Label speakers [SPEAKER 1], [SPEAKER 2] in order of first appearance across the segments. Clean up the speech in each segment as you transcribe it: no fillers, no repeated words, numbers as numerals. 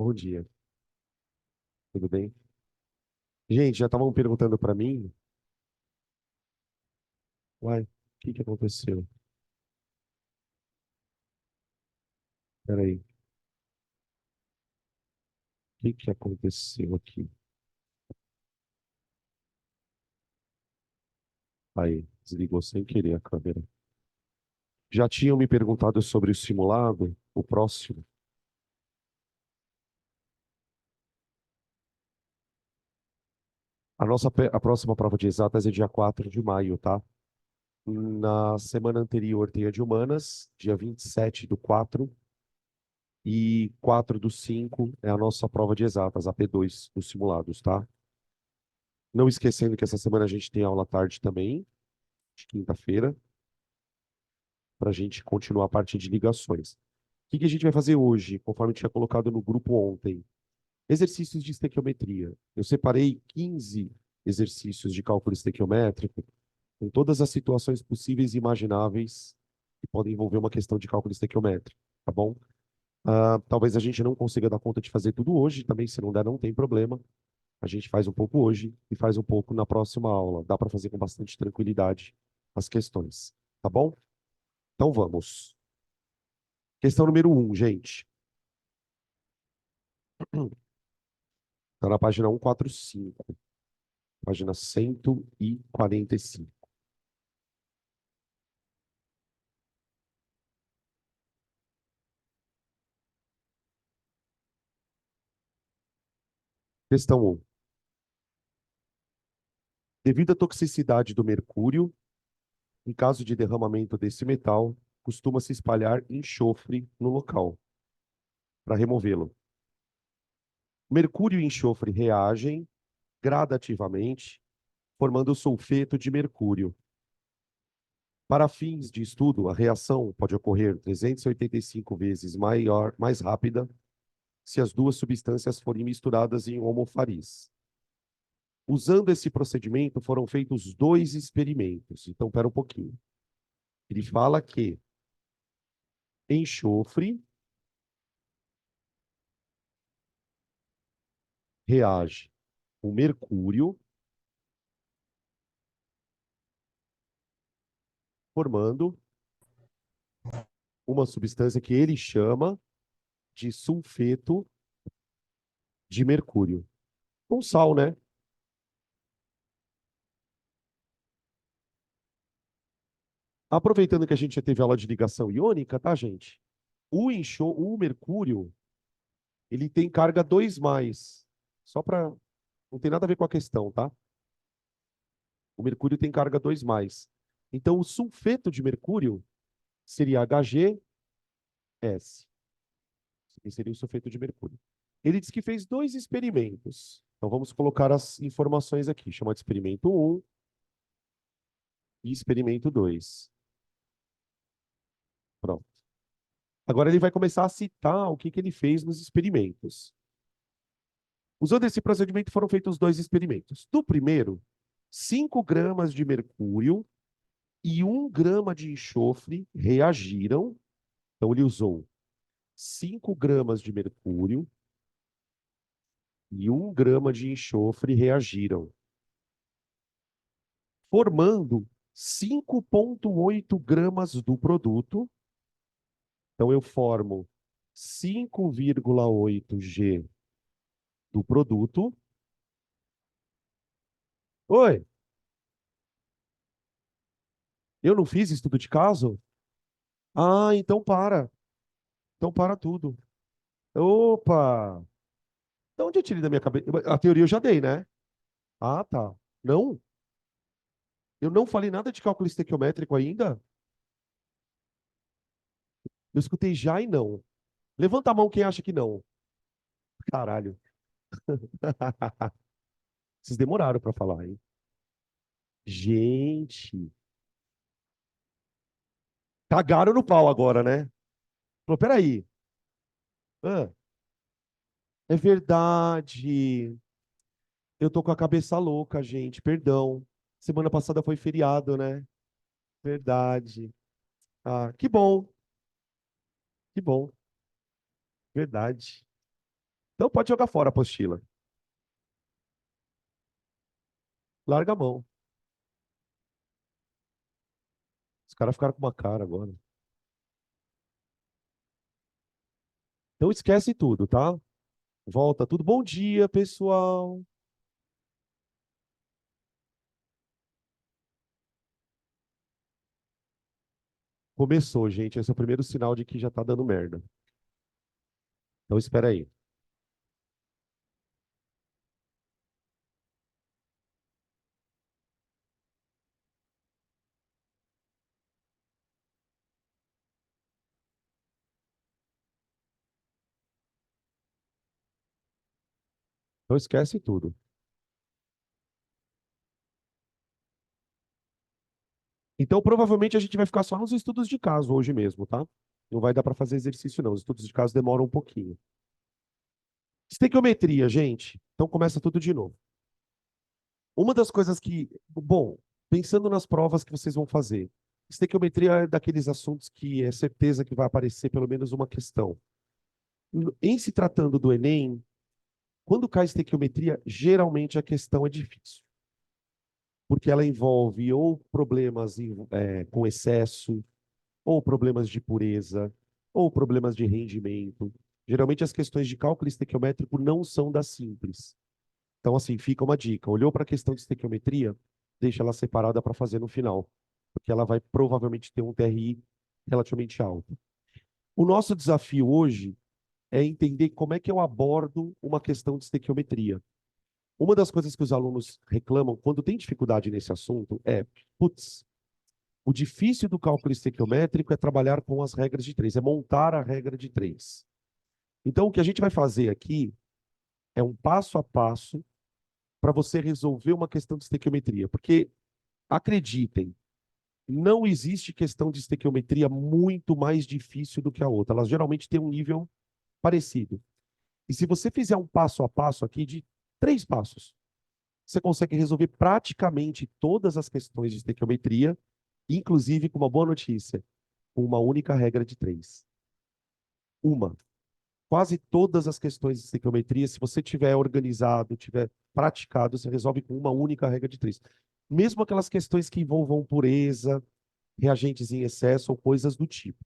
[SPEAKER 1] Bom dia, tudo bem? Gente, já estavam perguntando para mim, uai, o que que aconteceu? Peraí, o que que aconteceu aqui? Aí, desligou sem querer a câmera. Já tinham me perguntado sobre o simulado, o próximo. A próxima prova de exatas é dia 4 de maio, tá? Na semana anterior tem a de humanas, dia 27 do 4, e 4 do 5 é a nossa prova de exatas, a P2, os simulados, tá? Não esquecendo que essa semana a gente tem aula à tarde também, de quinta-feira, para a gente continuar a parte de ligações. O que que a gente vai fazer hoje, conforme tinha colocado no grupo ontem? Exercícios de estequiometria. Eu separei 15 exercícios de cálculo estequiométrico com todas as situações possíveis e imagináveis que podem envolver uma questão de cálculo estequiométrico, tá bom? Talvez a gente não consiga dar conta de fazer tudo hoje, também se não der, não tem problema. A gente faz um pouco hoje e faz um pouco na próxima aula. Dá para fazer com bastante tranquilidade as questões, tá bom? Então vamos. Questão número um, gente. Está na página 145, página 145. Questão um. Devido à toxicidade do mercúrio, em caso de derramamento desse metal, costuma se espalhar enxofre no local para removê-lo. Mercúrio e enxofre reagem gradativamente, formando sulfeto de mercúrio. Para fins de estudo, a reação pode ocorrer 385 vezes maior, mais rápida, se as duas substâncias forem misturadas em homofariz. Usando esse procedimento, foram feitos dois experimentos. Então, pera um pouquinho. Ele fala que enxofre reage com mercúrio, formando uma substância que ele chama de sulfeto de mercúrio. Um sal, né? Aproveitando que a gente já teve aula de ligação iônica, tá, gente? O mercúrio, ele tem carga 2 mais. Só para... Não tem nada a ver com a questão, tá? O mercúrio tem carga 2 mais. Então, o sulfeto de mercúrio seria HgS. Esse seria o sulfeto de mercúrio. Ele diz que fez dois experimentos. Então, vamos colocar as informações aqui. Chama de experimento 1 e experimento 2. Pronto. Agora ele vai começar a citar o que ele fez nos experimentos. Usando esse procedimento, foram feitos dois experimentos. Do primeiro, 5 gramas de mercúrio e 1 grama de enxofre reagiram. Então, ele usou 5 gramas de mercúrio e 1 grama de enxofre reagiram, formando 5,8 gramas do produto. Então, eu formo 5,8 G do produto. Oi, eu não fiz estudo de caso? Ah, então para. Então para tudo. Opa! De onde eu tirei da minha cabeça? A teoria eu já dei, né? Ah, tá. Não? Eu não falei nada de cálculo estequiométrico ainda? Eu escutei já e não. Levanta a mão quem acha que não. Caralho. Vocês demoraram para falar, hein? Gente. Cagaram no pau agora, né? Falou, peraí. Ah, é verdade. Eu tô com a cabeça louca, gente. Perdão. Semana passada foi feriado, né? Verdade. Ah, que bom. Que bom. Verdade. Então pode jogar fora a apostila. Larga a mão. Os caras ficaram com uma cara agora. Então esquece tudo, tá? Volta tudo. Bom dia, pessoal. Começou, gente. Esse é o primeiro sinal de que já tá dando merda. Então espera aí. Então esquece tudo. Então provavelmente a gente vai ficar só nos estudos de caso hoje mesmo, tá? Não vai dar para fazer exercício, não. Os estudos de caso demoram um pouquinho. Estequiometria, gente. Então começa tudo de novo. Uma das coisas que, bom, pensando nas provas que vocês vão fazer, estequiometria é daqueles assuntos que é certeza que vai aparecer pelo menos uma questão. Em se tratando do Enem, quando cai estequiometria, geralmente a questão é difícil, porque ela envolve ou problemas com excesso, ou problemas de pureza, ou problemas de rendimento. Geralmente as questões de cálculo estequiométrico não são das simples. Então, assim, fica uma dica. Olhou para a questão de estequiometria, deixa ela separada para fazer no final, porque ela vai provavelmente ter um TRI relativamente alto. O nosso desafio hoje é entender como é que eu abordo uma questão de estequiometria. Uma das coisas que os alunos reclamam quando tem dificuldade nesse assunto é, putz, o difícil do cálculo estequiométrico é trabalhar com as regras de três, é montar a regra de três. Então, o que a gente vai fazer aqui é um passo a passo para você resolver uma questão de estequiometria. Porque, acreditem, não existe questão de estequiometria muito mais difícil do que a outra. Elas geralmente têm um nível parecido. E se você fizer um passo a passo aqui de 3 passos, você consegue resolver praticamente todas as questões de estequiometria, inclusive com uma boa notícia, com uma única regra de 3. Uma. Quase todas as questões de estequiometria, se você tiver organizado, tiver praticado, você resolve com uma única regra de 3. Mesmo aquelas questões que envolvam pureza, reagentes em excesso ou coisas do tipo.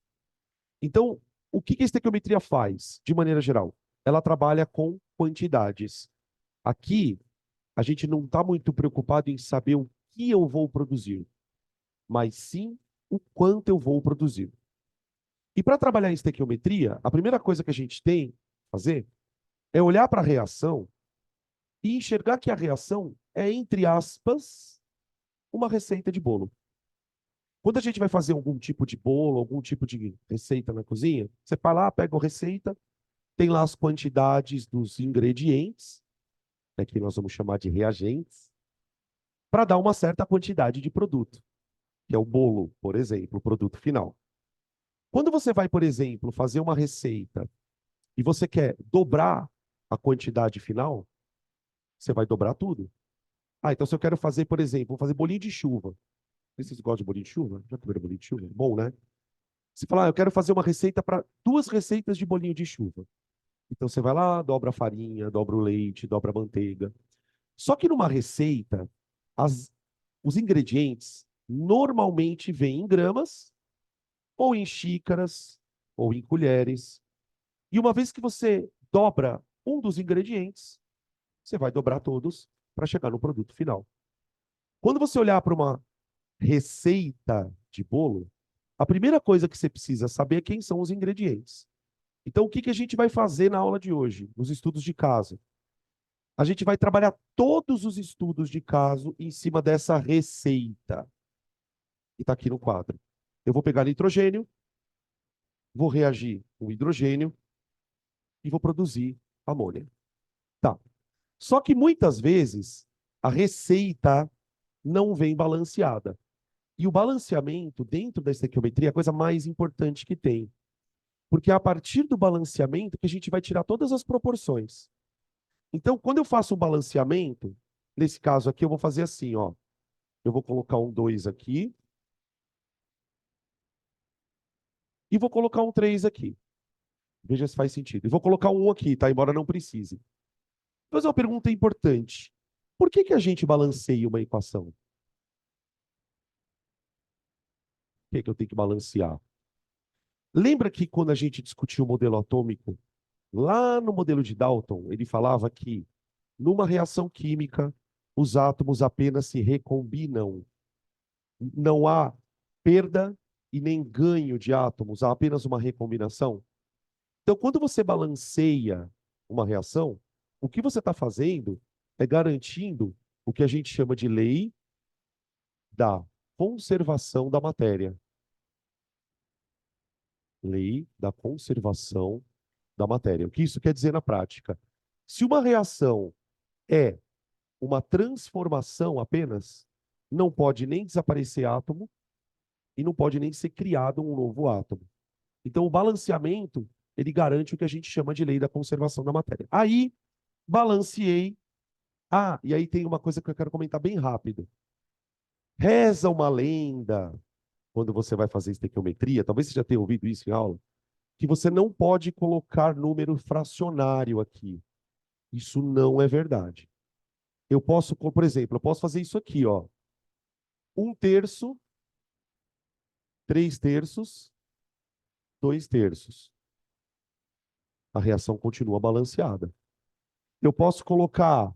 [SPEAKER 1] Então, o que a estequiometria faz, de maneira geral? Ela trabalha com quantidades. Aqui, a gente não está muito preocupado em saber o que eu vou produzir, mas sim o quanto eu vou produzir. E para trabalhar em estequiometria, a primeira coisa que a gente tem que fazer é olhar para a reação e enxergar que a reação é, entre aspas, uma receita de bolo. Quando a gente vai fazer algum tipo de bolo, algum tipo de receita na cozinha, você vai lá, pega a receita, tem lá as quantidades dos ingredientes, que nós vamos chamar de reagentes, para dar uma certa quantidade de produto, que é o bolo, por exemplo, o produto final. Quando você vai, por exemplo, fazer uma receita e você quer dobrar a quantidade final, você vai dobrar tudo. Ah, então se eu quero fazer, por exemplo, vou fazer bolinho de chuva. Vocês gostam de bolinho de chuva? Já comeram bolinho de chuva? Bom, né? Você fala, eu quero fazer uma receita para 2 receitas de bolinho de chuva. Então você vai lá, dobra a farinha, dobra o leite, dobra a manteiga. Só que numa receita, as, os ingredientes normalmente vêm em gramas, ou em xícaras, ou em colheres. E uma vez que você dobra um dos ingredientes, você vai dobrar todos para chegar no produto final. Quando você olhar para uma receita de bolo, a primeira coisa que você precisa saber é quem são os ingredientes. Então, o que a gente vai fazer na aula de hoje, nos estudos de caso? A gente vai trabalhar todos os estudos de caso em cima dessa receita que está aqui no quadro. Eu vou pegar nitrogênio, vou reagir com hidrogênio e vou produzir amônia. Tá. Só que muitas vezes a receita não vem balanceada. E o balanceamento dentro da estequiometria é a coisa mais importante que tem. Porque é a partir do balanceamento que a gente vai tirar todas as proporções. Então, quando eu faço um balanceamento, nesse caso aqui, eu vou fazer assim, ó. Eu vou colocar um 2 aqui e vou colocar um 3 aqui. Veja se faz sentido. E vou colocar um aqui, tá? Embora não precise. Vou fazer uma pergunta importante. Por que que a gente balanceia uma equação? Por que que eu tenho que balancear? Lembra que quando a gente discutiu o modelo atômico, lá no modelo de Dalton, ele falava que numa reação química, os átomos apenas se recombinam. Não há perda e nem ganho de átomos, há apenas uma recombinação. Então, quando você balanceia uma reação, o que você está fazendo é garantindo o que a gente chama de lei da conservação da matéria. Lei da conservação da matéria. O que isso quer dizer na prática? Se uma reação é uma transformação apenas, não pode nem desaparecer átomo e não pode nem ser criado um novo átomo. Então, o balanceamento, ele garante o que a gente chama de lei da conservação da matéria. Aí, balanceei. Ah, e aí tem uma coisa que eu quero comentar bem rápido. Reza uma lenda, quando você vai fazer estequiometria, talvez você já tenha ouvido isso em aula, que você não pode colocar número fracionário aqui. Isso não é verdade. Eu posso, por exemplo, eu posso fazer isso aqui, ó. 1/3, 3/3, 2/3. A reação continua balanceada. Eu posso colocar,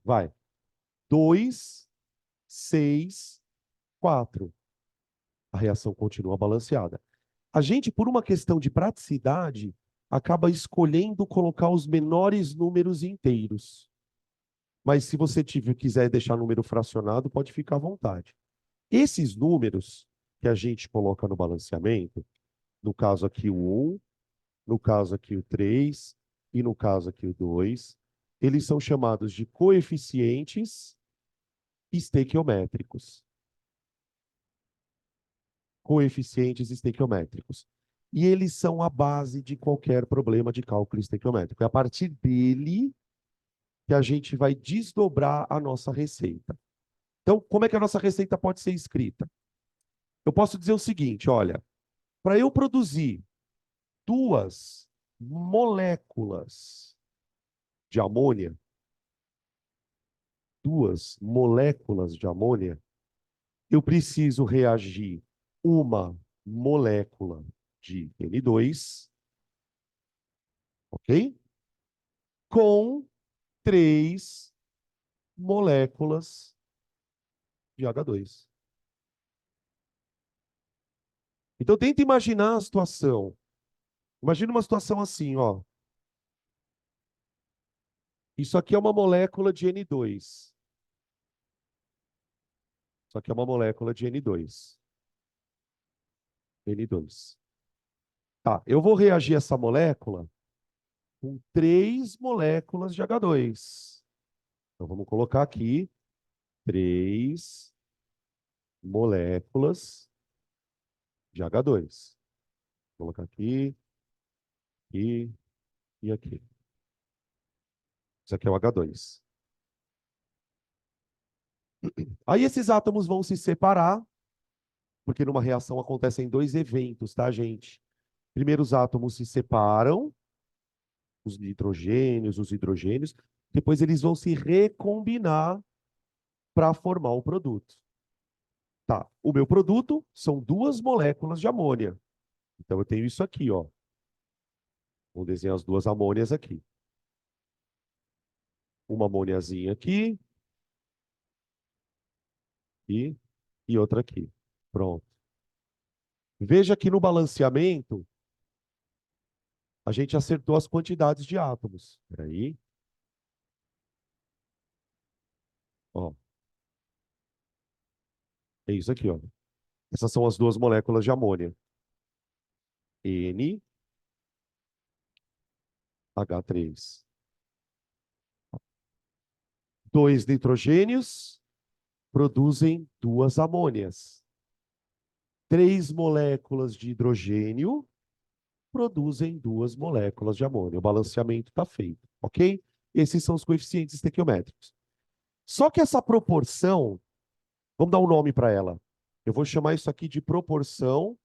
[SPEAKER 1] vai, 2, 6, 4. A reação continua balanceada. A gente, por uma questão de praticidade, acaba escolhendo colocar os menores números inteiros. Mas se você quiser deixar número fracionado, pode ficar à vontade. Esses números que a gente coloca no balanceamento, no caso aqui o 1, no caso aqui o 3 e no caso aqui o 2, eles são chamados de coeficientes estequiométricos. Coeficientes estequiométricos. E eles são a base de qualquer problema de cálculo estequiométrico. É a partir dele que a gente vai desdobrar a nossa receita. Então, como é que a nossa receita pode ser escrita? Eu posso dizer o seguinte, olha, para eu produzir 2 moléculas de amônia, 2 moléculas de amônia, eu preciso reagir uma molécula de N2, ok? Com 3 moléculas de H2. Então, tenta imaginar a situação. Imagina uma situação assim, ó. Isso aqui é uma molécula de N2. Isso aqui é uma molécula de N2. N2. Tá, eu vou reagir essa molécula com 3 moléculas de H2. Então, vamos colocar aqui 3 moléculas de H2. Vou colocar aqui, aqui e aqui. Isso aqui é o H2. Aí esses átomos vão se separar, porque numa reação acontecem 2 eventos, tá, gente? Primeiro os átomos se separam, os nitrogênios, os hidrogênios, depois eles vão se recombinar para formar o produto. Tá, o meu produto são 2 moléculas de amônia. Então eu tenho isso aqui, ó. Vou desenhar as 2 amônias aqui. Uma amôniazinha aqui e outra aqui. Pronto. Veja que no balanceamento a gente acertou as quantidades de átomos. Peraí. Ó. É isso aqui, ó. Essas são as 2 moléculas de amônia. NH3. 2 nitrogênios produzem 2 amônias. 3 moléculas de hidrogênio produzem 2 moléculas de amônia. O balanceamento está feito, ok? Esses são os coeficientes estequiométricos. Só que essa proporção, vamos dar um nome para ela. Eu vou chamar isso aqui de proporção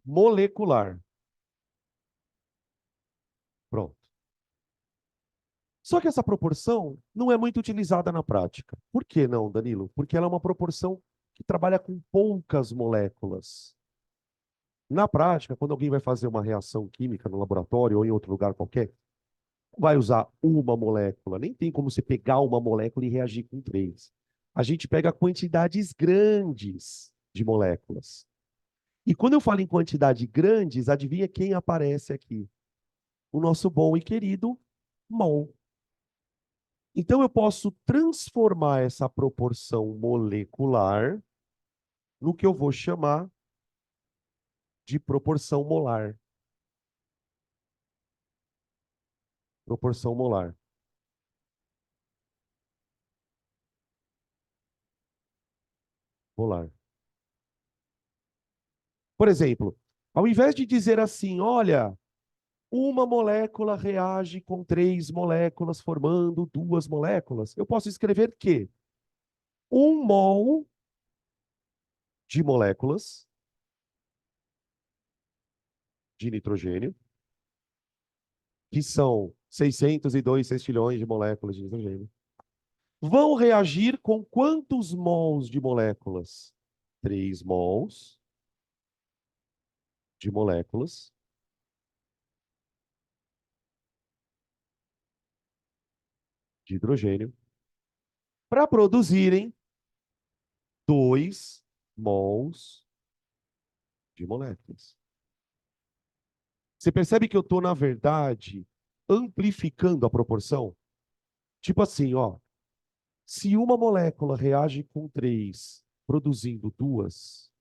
[SPEAKER 1] molecular. Pronto. Só que essa proporção não é muito utilizada na prática. Por que não, Danilo? Porque ela é uma proporção que trabalha com poucas moléculas. Na prática, quando alguém vai fazer uma reação química no laboratório ou em outro lugar qualquer, não vai usar uma molécula. Nem tem como você pegar uma molécula e reagir com três. A gente pega quantidades grandes de moléculas. E quando eu falo em quantidade grandes, adivinha quem aparece aqui? O nosso bom e querido mol. Então, eu posso transformar essa proporção molecular no que eu vou chamar de proporção molar. Proporção molar. Molar. Por exemplo, ao invés de dizer assim, olha, uma molécula reage com três moléculas, formando duas moléculas, eu posso escrever que 1 mol de moléculas de nitrogênio, que são 602 sextilhões de moléculas de nitrogênio, vão reagir com quantos mols de moléculas? 3 mols de moléculas de hidrogênio para produzirem 2 mols de moléculas. Você percebe que eu estou, na verdade, amplificando a proporção? Tipo assim, ó, se uma molécula reage com 3, produzindo duas,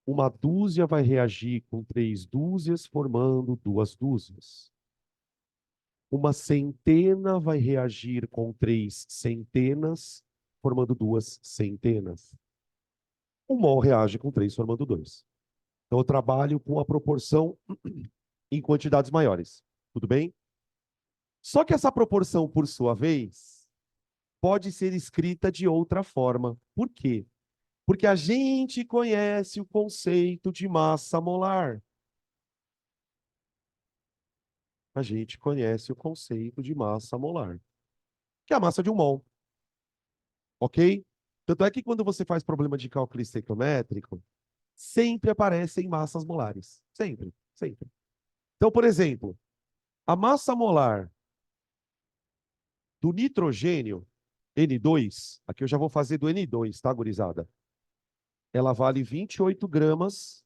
[SPEAKER 1] uma dúzia vai reagir com 3 dúzias, formando 2 dúzias. Uma centena vai reagir com 3 centenas, formando 2 centenas. Um mol reage com 3, formando 2. Então, eu trabalho com a proporção em quantidades maiores. Tudo bem? Só que essa proporção, por sua vez, pode ser escrita de outra forma. Por quê? Porque a gente conhece o conceito de massa molar. A gente conhece o conceito de massa molar, que é a massa de um mol. Ok? Tanto é que quando você faz problema de cálculo estequiométrico, sempre aparecem massas molares. Sempre, sempre. Então, por exemplo, a massa molar do nitrogênio N2, aqui eu já vou fazer do N2, tá, gurizada? Ela vale 28 gramas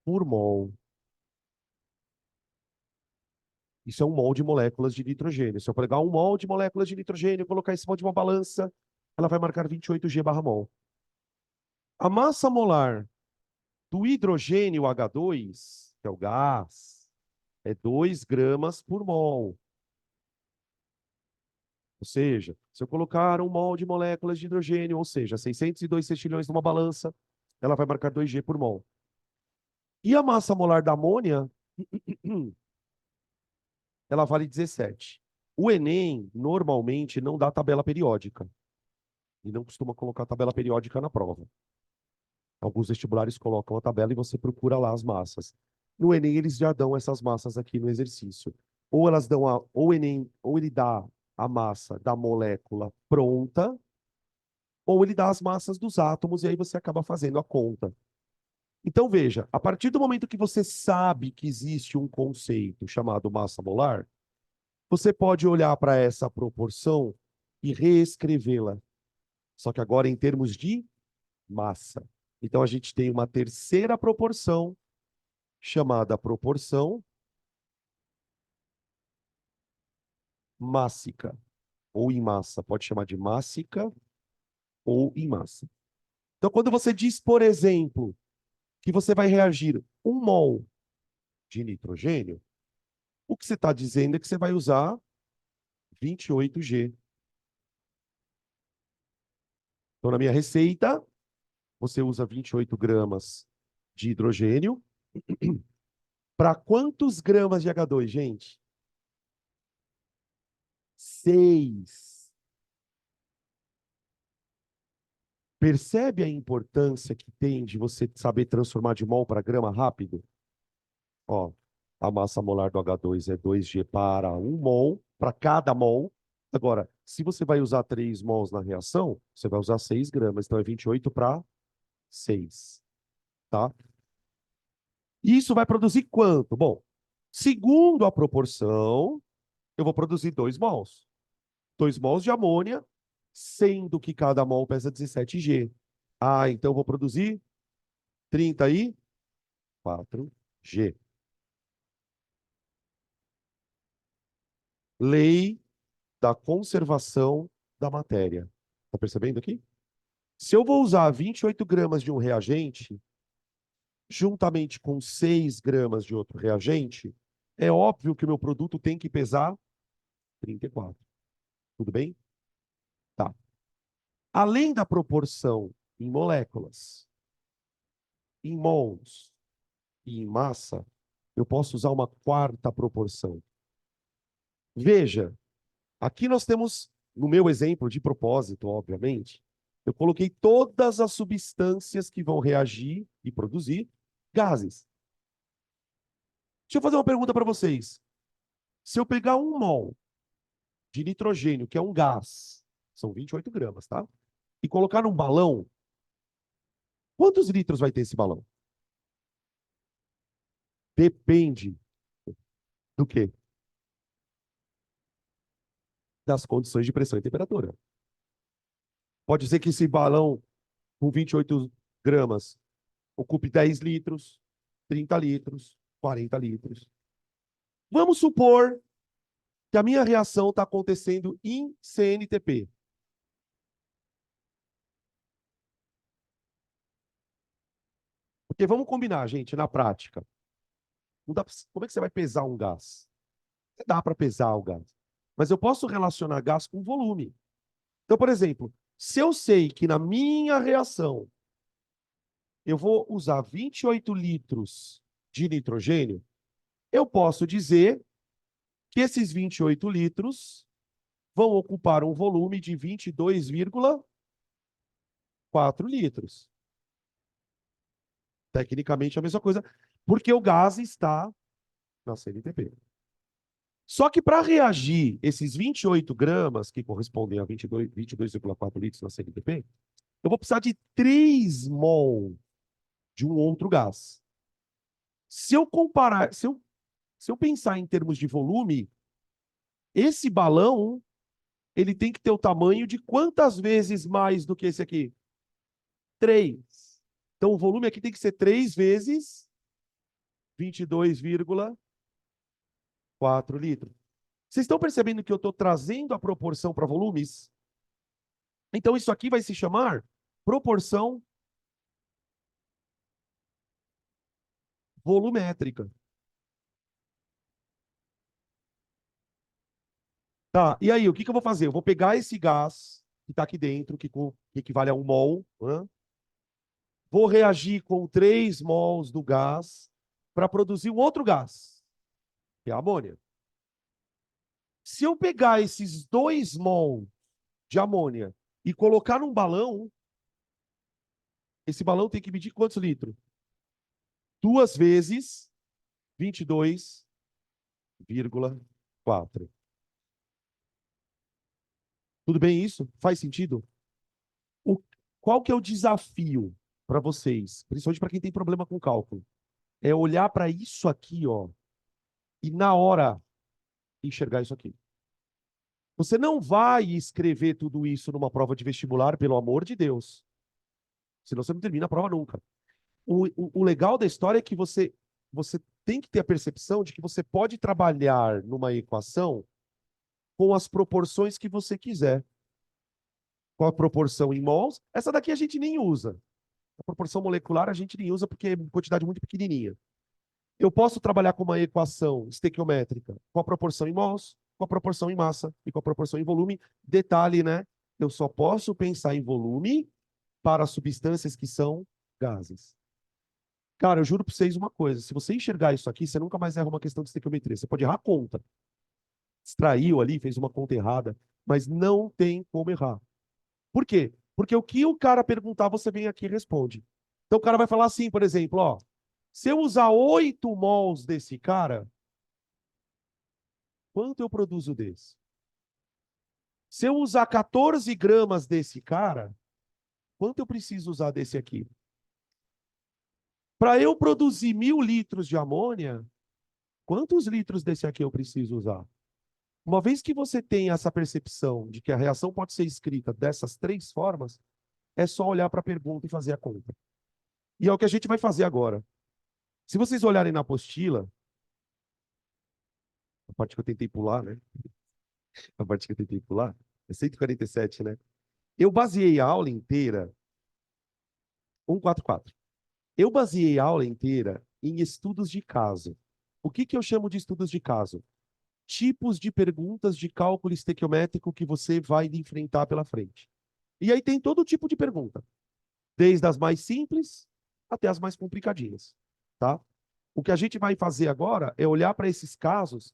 [SPEAKER 1] por mol. Isso é um mol de moléculas de nitrogênio. Se eu pegar um mol de moléculas de nitrogênio e colocar em cima de uma balança, ela vai marcar 28 G/mol. A massa molar do hidrogênio H2, que é o gás, é 2 gramas por mol. Ou seja, se eu colocar um mol de moléculas de hidrogênio, ou seja, 602 sextilhões numa balança, ela vai marcar 2 G por mol. E a massa molar da amônia, ela vale 17. O Enem normalmente não dá tabela periódica. E não costuma colocar tabela periódica na prova. Alguns vestibulares colocam a tabela e você procura lá as massas. No Enem, eles já dão essas massas aqui no exercício. Ou elas dão ou o Enem, ou ele dá a massa da molécula pronta, ou ele dá as massas dos átomos, e aí você acaba fazendo a conta. Então, veja, a partir do momento que você sabe que existe um conceito chamado massa molar, você pode olhar para essa proporção e reescrevê-la. Só que agora em termos de massa. Então, a gente tem uma terceira proporção, chamada proporção mássica, ou em massa. Pode chamar de mássica ou em massa. Então, quando você diz, por exemplo, que você vai reagir 1 mol de nitrogênio, o que você está dizendo é que você vai usar 28G. Então, na minha receita, você usa 28 gramas de hidrogênio. Para quantos gramas de H2, gente? 6. Percebe a importância que tem de você saber transformar de mol para grama rápido? Ó, a massa molar do H2 é 2G para 1 mol, para cada mol. Agora, se você vai usar 3 mols na reação, você vai usar 6 gramas. Então, é 28 para 6, tá? Isso vai produzir quanto? Bom, segundo a proporção, eu vou produzir 2 mols. 2 mols de amônia, sendo que cada mol pesa 17G. Ah, então eu vou produzir 34G. Lei da conservação da matéria. Tá percebendo aqui? Se eu vou usar 28 gramas de um reagente, juntamente com 6 gramas de outro reagente, é óbvio que o meu produto tem que pesar 34. Tudo bem? Tá. Além da proporção em moléculas, em mols e em massa, eu posso usar uma quarta proporção. Veja, aqui nós temos, no meu exemplo de propósito, obviamente, eu coloquei todas as substâncias que vão reagir e produzir gases. Deixa eu fazer uma pergunta para vocês. Se eu pegar 1 mol de nitrogênio, que é um gás, são 28 gramas, tá? E colocar num balão, quantos litros vai ter esse balão? Depende do quê? Das condições de pressão e temperatura. Pode ser que esse balão com 28 gramas ocupe 10 litros, 30 litros, 40 litros. Vamos supor que a minha reação está acontecendo em CNTP. Porque vamos combinar, gente, na prática. Não dá pra, como é que você vai pesar um gás? Não dá para pesar o gás. Mas eu posso relacionar gás com volume. Então, por exemplo, se eu sei que na minha reação eu vou usar 28 litros de nitrogênio, eu posso dizer que esses 28 litros vão ocupar um volume de 22,4 litros. Tecnicamente é a mesma coisa, porque o gás está na CNTP. Só que para reagir esses 28 gramas, que correspondem a 22,4 litros na CNTP, eu vou precisar de 3 mol de um outro gás. Se eu comparar, se eu pensar em termos de volume, esse balão ele tem que ter o tamanho de quantas vezes mais do que esse aqui? 3. Então, o volume aqui tem que ser 3 vezes 22,4 litros. Vocês estão percebendo que eu estou trazendo a proporção para volumes? Então, isso aqui vai se chamar proporção volumétrica. Tá, e aí, o que que eu vou fazer? Eu vou pegar esse gás que está aqui dentro, que equivale a 1 mol, né? Vou reagir com 3 mols do gás para produzir um outro gás, que é a amônia. Se eu pegar esses 2 mols de amônia e colocar num balão, esse balão tem que medir quantos litros? 2 vezes 22,4. Tudo bem isso? Faz sentido? O, qual que é o desafio para vocês, principalmente para quem tem problema com cálculo? É olhar para isso aqui, ó, e na hora enxergar isso aqui. Você não vai escrever tudo isso numa prova de vestibular, pelo amor de Deus. Senão você não termina a prova nunca. O legal da história é que você tem que ter a percepção de que você pode trabalhar numa equação com as proporções que você quiser. Com a proporção em mols, essa daqui a gente nem usa. A proporção molecular a gente nem usa porque é quantidade muito pequenininha. Eu posso trabalhar com uma equação estequiométrica com a proporção em mols, com a proporção em massa e com a proporção em volume. Detalhe, né? Eu só posso pensar em volume para substâncias que são gases. Cara, eu juro para vocês uma coisa. Se você enxergar isso aqui, você nunca mais erra uma questão de estequiometria. Você pode errar a conta. Extraiu ali, fez uma conta errada, mas não tem como errar. Por quê? Porque o que o cara perguntar, você vem aqui e responde. Então o cara vai falar assim, por exemplo, ó, se eu usar 8 mols desse cara, quanto eu produzo desse? Se eu usar 14 gramas desse cara, quanto eu preciso usar desse aqui? Para eu produzir 1.000 litros de amônia, quantos litros desse aqui eu preciso usar? Uma vez que você tem essa percepção de que a reação pode ser escrita dessas 3 formas, é só olhar para a pergunta e fazer a conta. E é o que a gente vai fazer agora. Se vocês olharem na apostila, a parte que eu tentei pular, né? A parte que eu tentei pular, é 147, né? Eu baseei a aula inteira, 144. Eu baseei a aula inteira em estudos de caso. O que eu chamo de estudos de caso? Tipos de perguntas de cálculo estequiométrico que você vai enfrentar pela frente. E aí tem todo tipo de pergunta, desde as mais simples até as mais complicadinhas, tá? O que a gente vai fazer agora é olhar para esses casos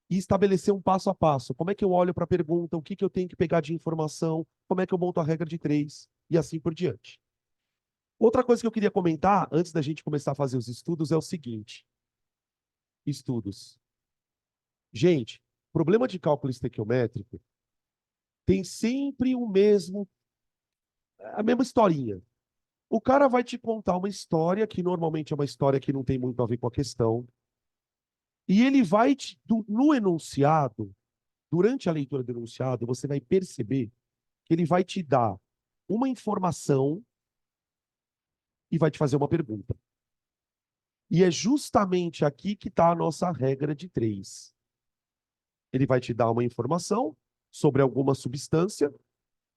[SPEAKER 1] e estabelecer um passo a passo. Como é que eu olho para a pergunta, o que eu tenho que pegar de informação, como é que eu monto a regra de 3 e assim por diante. Outra coisa que eu queria comentar, antes da gente começar a fazer os estudos, é o seguinte. Estudos. Gente, problema de cálculo estequiométrico tem sempre a mesma historinha. O cara vai te contar uma história, que normalmente é uma história que não tem muito a ver com a questão, e ele vai no enunciado, durante a leitura do enunciado, você vai perceber que ele vai te dar uma informação e vai te fazer uma pergunta. E é justamente aqui que está a nossa regra de 3. Ele vai te dar uma informação sobre alguma substância,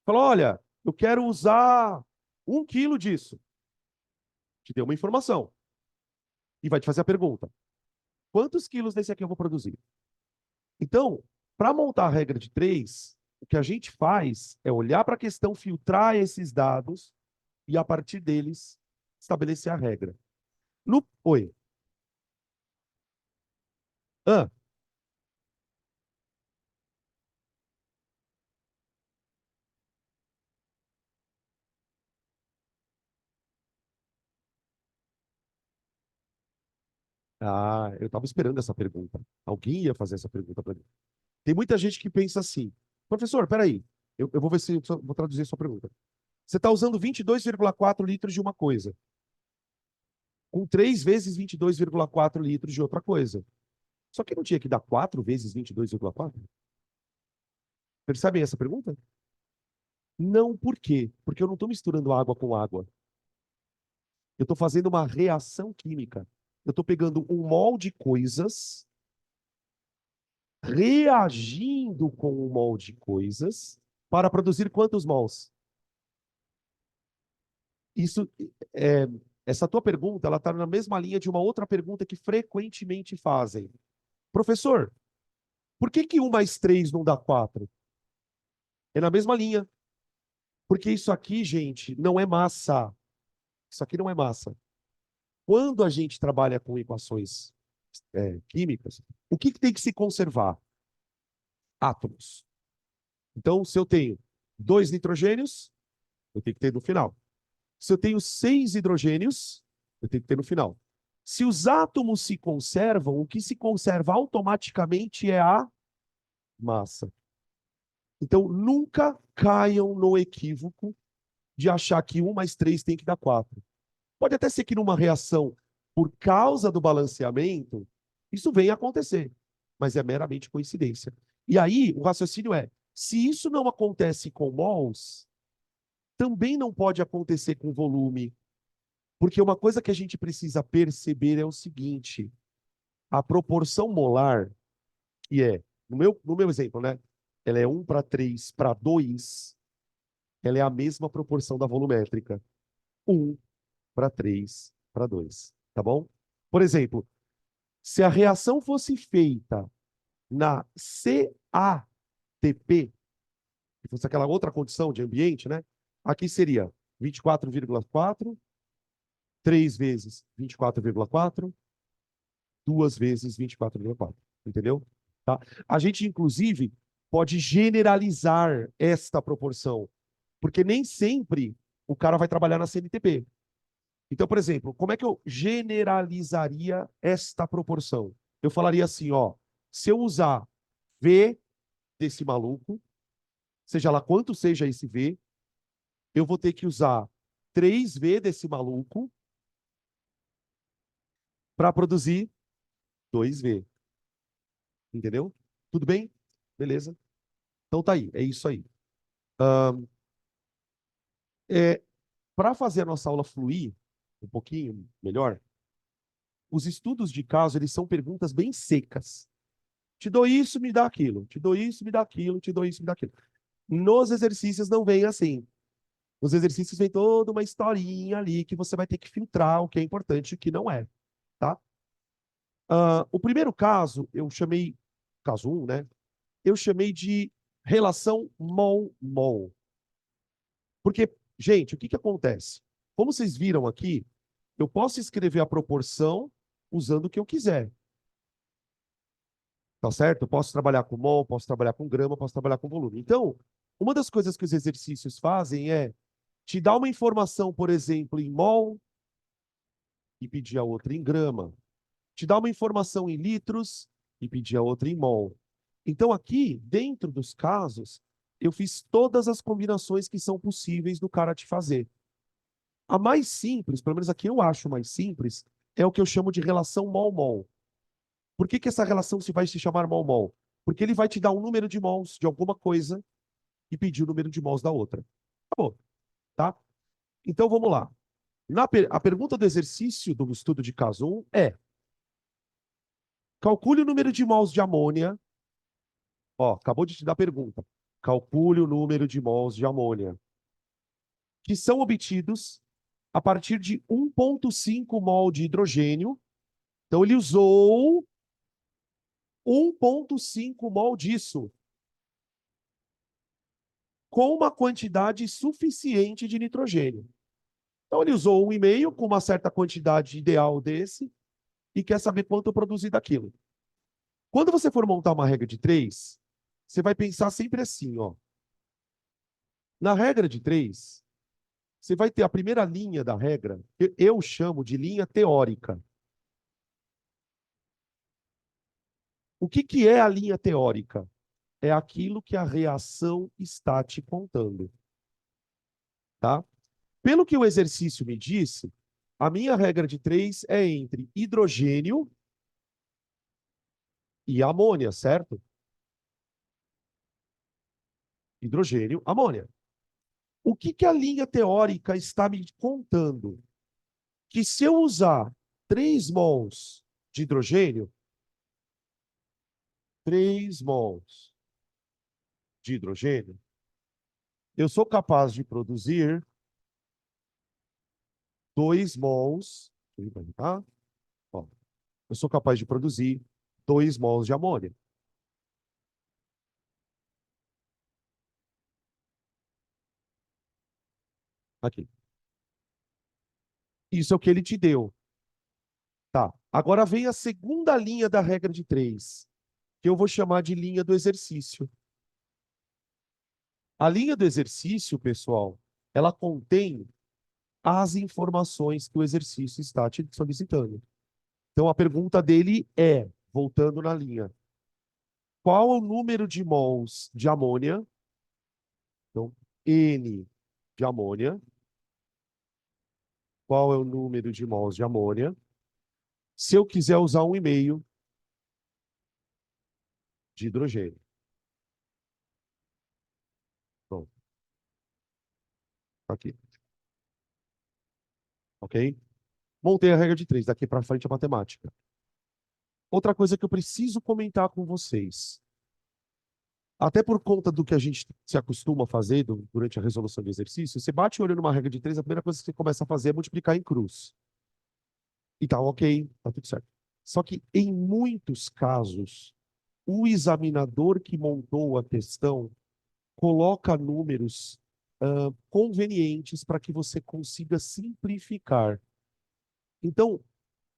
[SPEAKER 1] fala, olha, eu quero usar 1 quilo disso. Te deu uma informação. E vai te fazer a pergunta, quantos quilos desse aqui eu vou produzir? Então, para montar a regra de 3, o que a gente faz é olhar para a questão, filtrar esses dados e, a partir deles, estabelecer a regra. Oi. Ah, eu estava esperando essa pergunta. Alguém ia fazer essa pergunta para mim. Tem muita gente que pensa assim, professor, peraí, eu vou ver se vou traduzir a sua pergunta. Você está usando 22,4 litros de uma coisa, com 3 vezes 22,4 litros de outra coisa. Só que não tinha que dar 4 vezes 22,4? Percebem essa pergunta? Não, por quê? Porque eu não estou misturando água com água. Eu estou fazendo uma reação química. Eu estou pegando um mol de coisas, reagindo com um mol de coisas, para produzir quantos mols? Isso, é, essa tua pergunta, ela está na mesma linha de uma outra pergunta que frequentemente fazem. Professor, por que 1 mais 3 não dá 4? É na mesma linha. Porque isso aqui, gente, não é massa. Isso aqui não é massa. Quando a gente trabalha com equações químicas, o que tem que se conservar? Átomos. Então, se eu tenho 2 nitrogênios, eu tenho que ter no final. Se eu tenho 6 hidrogênios, eu tenho que ter no final. Se os átomos se conservam, o que se conserva automaticamente é a massa. Então, nunca caiam no equívoco de achar que 1 mais 3 tem que dar 4. Pode até ser que numa reação, por causa do balanceamento, isso venha a acontecer, mas é meramente coincidência. E aí, o raciocínio é, se isso não acontece com mols, também não pode acontecer com volume, porque uma coisa que a gente precisa perceber é o seguinte, a proporção molar, que é, no meu exemplo, né? Ela é 1:3:2, ela é a mesma proporção da volumétrica. 1:3:2, tá bom? Por exemplo, se a reação fosse feita na CATP, que fosse aquela outra condição de ambiente, né? Aqui seria 24,4, 3 vezes 24,4, 2 vezes 24,4. Entendeu? Tá? A gente, inclusive, pode generalizar esta proporção. Porque nem sempre o cara vai trabalhar na CNTP. Então, por exemplo, como é que eu generalizaria esta proporção? Eu falaria assim, ó, se eu usar V desse maluco, seja lá quanto seja esse V, eu vou ter que usar 3V desse maluco para produzir 2V. Entendeu? Tudo bem? Beleza? Então tá aí, é isso aí. É, para fazer a nossa aula fluir um pouquinho melhor, os estudos de caso, eles são perguntas bem secas. Te dou isso, me dá aquilo. Te dou isso, me dá aquilo. Te dou isso, me dá aquilo. Nos exercícios não vem assim. Nos exercícios vem toda uma historinha ali que você vai ter que filtrar o que é importante e o que não é, tá? O primeiro caso, eu chamei, caso 1, né? Eu chamei de relação mol-mol. Porque, gente, o que que acontece? Como vocês viram aqui, eu posso escrever a proporção usando o que eu quiser. Tá certo? Eu posso trabalhar com mol, posso trabalhar com grama, posso trabalhar com volume. Então, uma das coisas que os exercícios fazem é te dar uma informação, por exemplo, em mol e pedir a outra em grama. Te dar uma informação em litros e pedir a outra em mol. Então, aqui, dentro dos casos, eu fiz todas as combinações que são possíveis do cara te fazer. A mais simples, pelo menos aqui eu acho mais simples, é o que eu chamo de relação mol-mol. Por que que essa relação se vai se chamar mol-mol? Porque ele vai te dar um número de mols de alguma coisa e pedir o número de mols da outra. Acabou, tá? Então vamos lá. A pergunta do exercício do estudo de caso 1 é: calcule o número de mols de amônia. Ó, acabou de te dar a pergunta. Calcule o número de mols de amônia que são obtidos a partir de 1,5 mol de hidrogênio. Então ele usou 1,5 mol disso com uma quantidade suficiente de nitrogênio. Então ele usou 1,5 com uma certa quantidade ideal desse e quer saber quanto eu produzi daquilo. Quando você for montar uma regra de 3, você vai pensar sempre assim, ó. Na regra de 3, você vai ter a primeira linha da regra, que eu chamo de linha teórica. O que que é a linha teórica? É aquilo que a reação está te contando, tá? Pelo que o exercício me disse, a minha regra de 3 é entre hidrogênio e amônia, certo? Hidrogênio, amônia. O que que a linha teórica está me contando? Que se eu usar 3 mols de hidrogênio, 3 mols de hidrogênio, eu sou capaz de produzir 2 mols, tá? Ó, eu sou capaz de produzir 2 mols de amônia. Aqui. Isso é o que ele te deu. Tá. Agora vem a segunda linha da regra de 3, que eu vou chamar de linha do exercício. A linha do exercício, pessoal, ela contém as informações que o exercício está te solicitando. Então, a pergunta dele é, voltando na linha, qual é o número de mols de amônia? Então, N de amônia. Qual é o número de mols de amônia? Se eu quiser usar 1,5 de hidrogênio. Pronto, tá aqui. Ok? Montei a regra de 3. Daqui para frente a matemática. Outra coisa que eu preciso comentar com vocês. Até por conta do que a gente se acostuma a fazer durante a resolução de exercício, você bate o olho numa regra de 3, a primeira coisa que você começa a fazer é multiplicar em cruz. E tá ok, tá tudo certo. Só que, em muitos casos, o examinador que montou a questão coloca números convenientes para que você consiga simplificar. Então,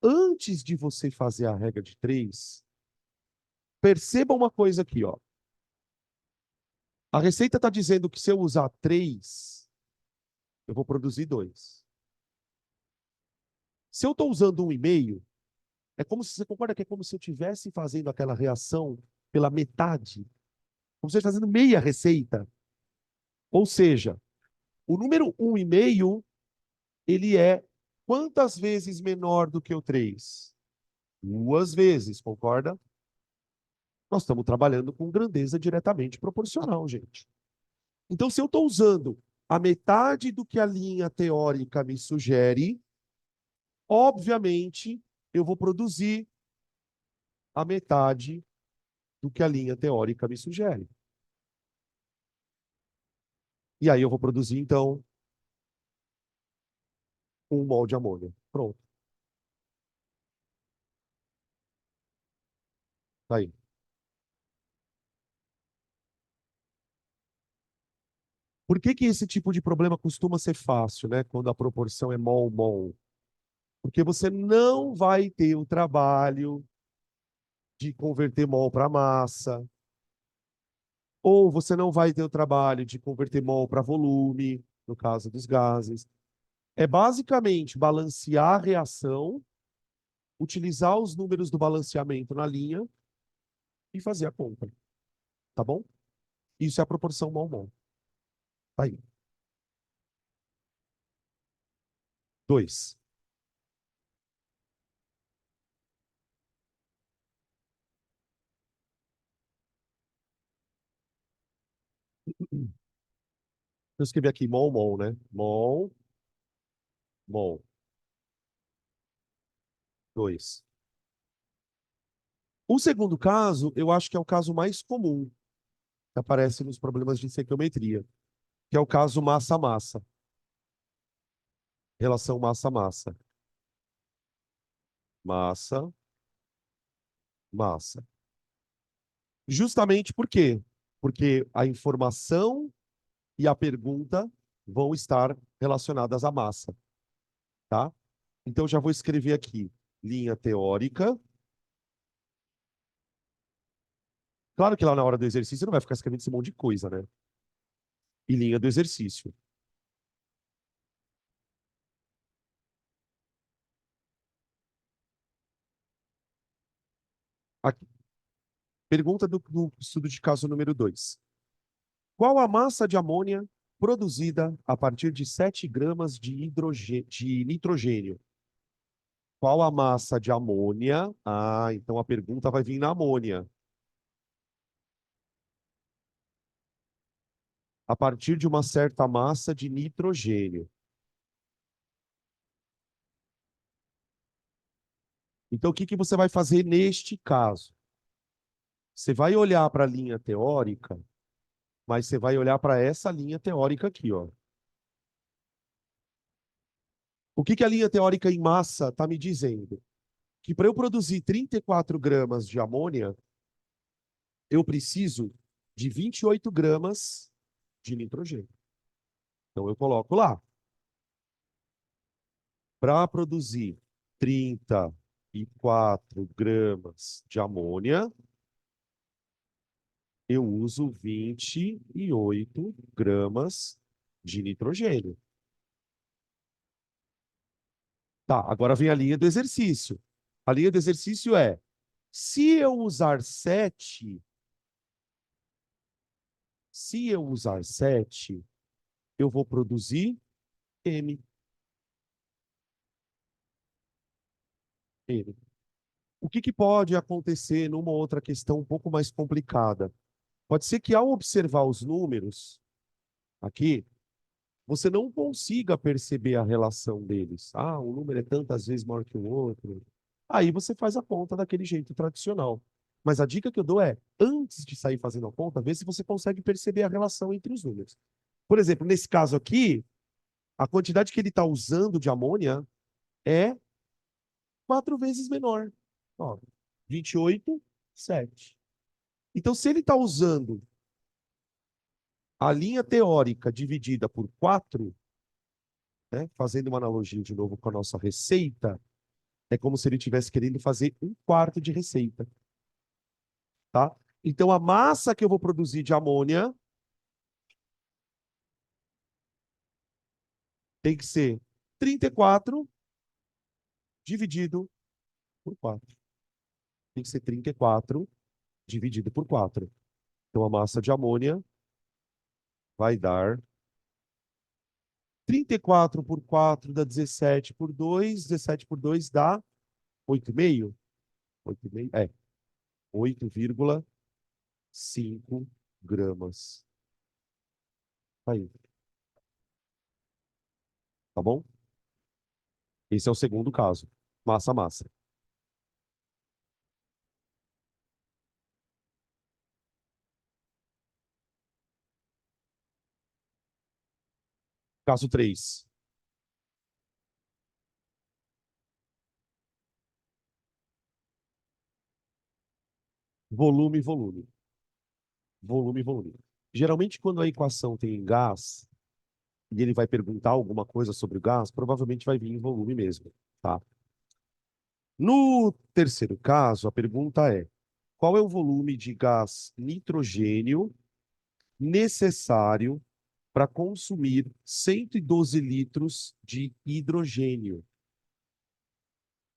[SPEAKER 1] antes de você fazer a regra de 3, perceba uma coisa aqui, ó. A receita está dizendo que se eu usar 3, eu vou produzir 2. Se eu estou usando 1,5, é como se você concorda que é como se eu estivesse fazendo aquela reação pela metade, como se eu estivesse fazendo meia receita. Ou seja, o número 1,5, ele é quantas vezes menor do que o 3? 2 vezes, concorda? Nós estamos trabalhando com grandeza diretamente proporcional, gente. Então, se eu estou usando a metade do que a linha teórica me sugere, obviamente, eu vou produzir a metade do que a linha teórica me sugere. E aí eu vou produzir, então, 1 mol de amônia. Pronto. Tá aí. Por que que esse tipo de problema costuma ser fácil, né? Quando a proporção é mol-mol? Porque você não vai ter o trabalho de converter mol para massa, ou você não vai ter o trabalho de converter mol para volume, no caso dos gases. É basicamente balancear a reação, utilizar os números do balanceamento na linha e fazer a conta, tá bom? Isso é a proporção mol-mol. Tá aí. 2. Eu escrevi aqui mol-mol, né? Mol, mol. 2. O segundo caso, eu acho que é o caso mais comum que aparece nos problemas de estequiometria, que é o caso massa-massa. Relação massa-massa. Massa, massa. Justamente por quê? Porque a informação e a pergunta vão estar relacionadas à massa, tá? Então, já vou escrever aqui, linha teórica. Claro que lá na hora do exercício você não vai ficar escrevendo esse monte de coisa, né? E linha do exercício. Aqui. Pergunta do estudo de caso número 2. Qual a massa de amônia produzida a partir de 7 gramas de nitrogênio? Qual a massa de amônia? Ah, então a pergunta vai vir na amônia. A partir de uma certa massa de nitrogênio. Então, o que que você vai fazer neste caso? Você vai olhar para a linha teórica, mas você vai olhar para essa linha teórica aqui, ó. O que que a linha teórica em massa está me dizendo? Que para eu produzir 34 gramas de amônia, eu preciso de 28 gramas de nitrogênio. Então, eu coloco lá. Para produzir 34 gramas de amônia, eu uso 28 gramas de nitrogênio. Tá, agora vem a linha do exercício. A linha do exercício é, se eu usar 7, eu vou produzir M. M. O que que pode acontecer numa outra questão um pouco mais complicada? Pode ser que ao observar os números aqui, você não consiga perceber a relação deles. Ah, um número é tantas vezes maior que o outro. Aí você faz a conta daquele jeito tradicional. Mas a dica que eu dou é, antes de sair fazendo a conta, vê se você consegue perceber a relação entre os números. Por exemplo, nesse caso aqui, a quantidade que ele está usando de amônia é 4 vezes menor. Ó, 28, 7. Então, se ele está usando a linha teórica dividida por 4, né, fazendo uma analogia de novo com a nossa receita, é como se ele estivesse querendo fazer 1/4 de receita, tá? Então, a massa que eu vou produzir de amônia Tem que ser 34 dividido por 4. Tem que ser 34 dividido por 4. Então, a massa de amônia vai dar 34 por 4 dá 17 por 2. 17 por 2 dá 8,5. 8,5, 8,5 gramas. Tá aí, tá bom? Esse é o segundo caso. Massa, massa. Caso 3. Volume, volume. Volume, volume. Geralmente, quando a equação tem gás, e ele vai perguntar alguma coisa sobre o gás, provavelmente vai vir em volume mesmo, tá? No terceiro caso, a pergunta é: qual é o volume de gás nitrogênio necessário para consumir 112 litros de hidrogênio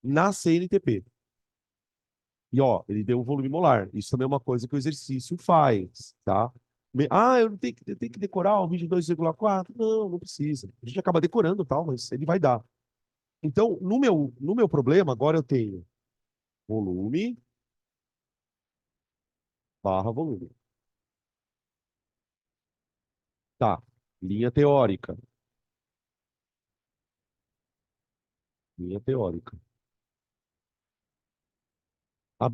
[SPEAKER 1] na CNTP? E ó, ele deu um volume molar. Isso também é uma coisa que o exercício faz, tá? Eu não tenho eu tenho que decorar o 22,4? Não, não precisa. A gente acaba decorando tal, mas ele vai dar. Então, no meu problema, agora eu tenho volume barra volume. Tá. Linha teórica. Linha teórica.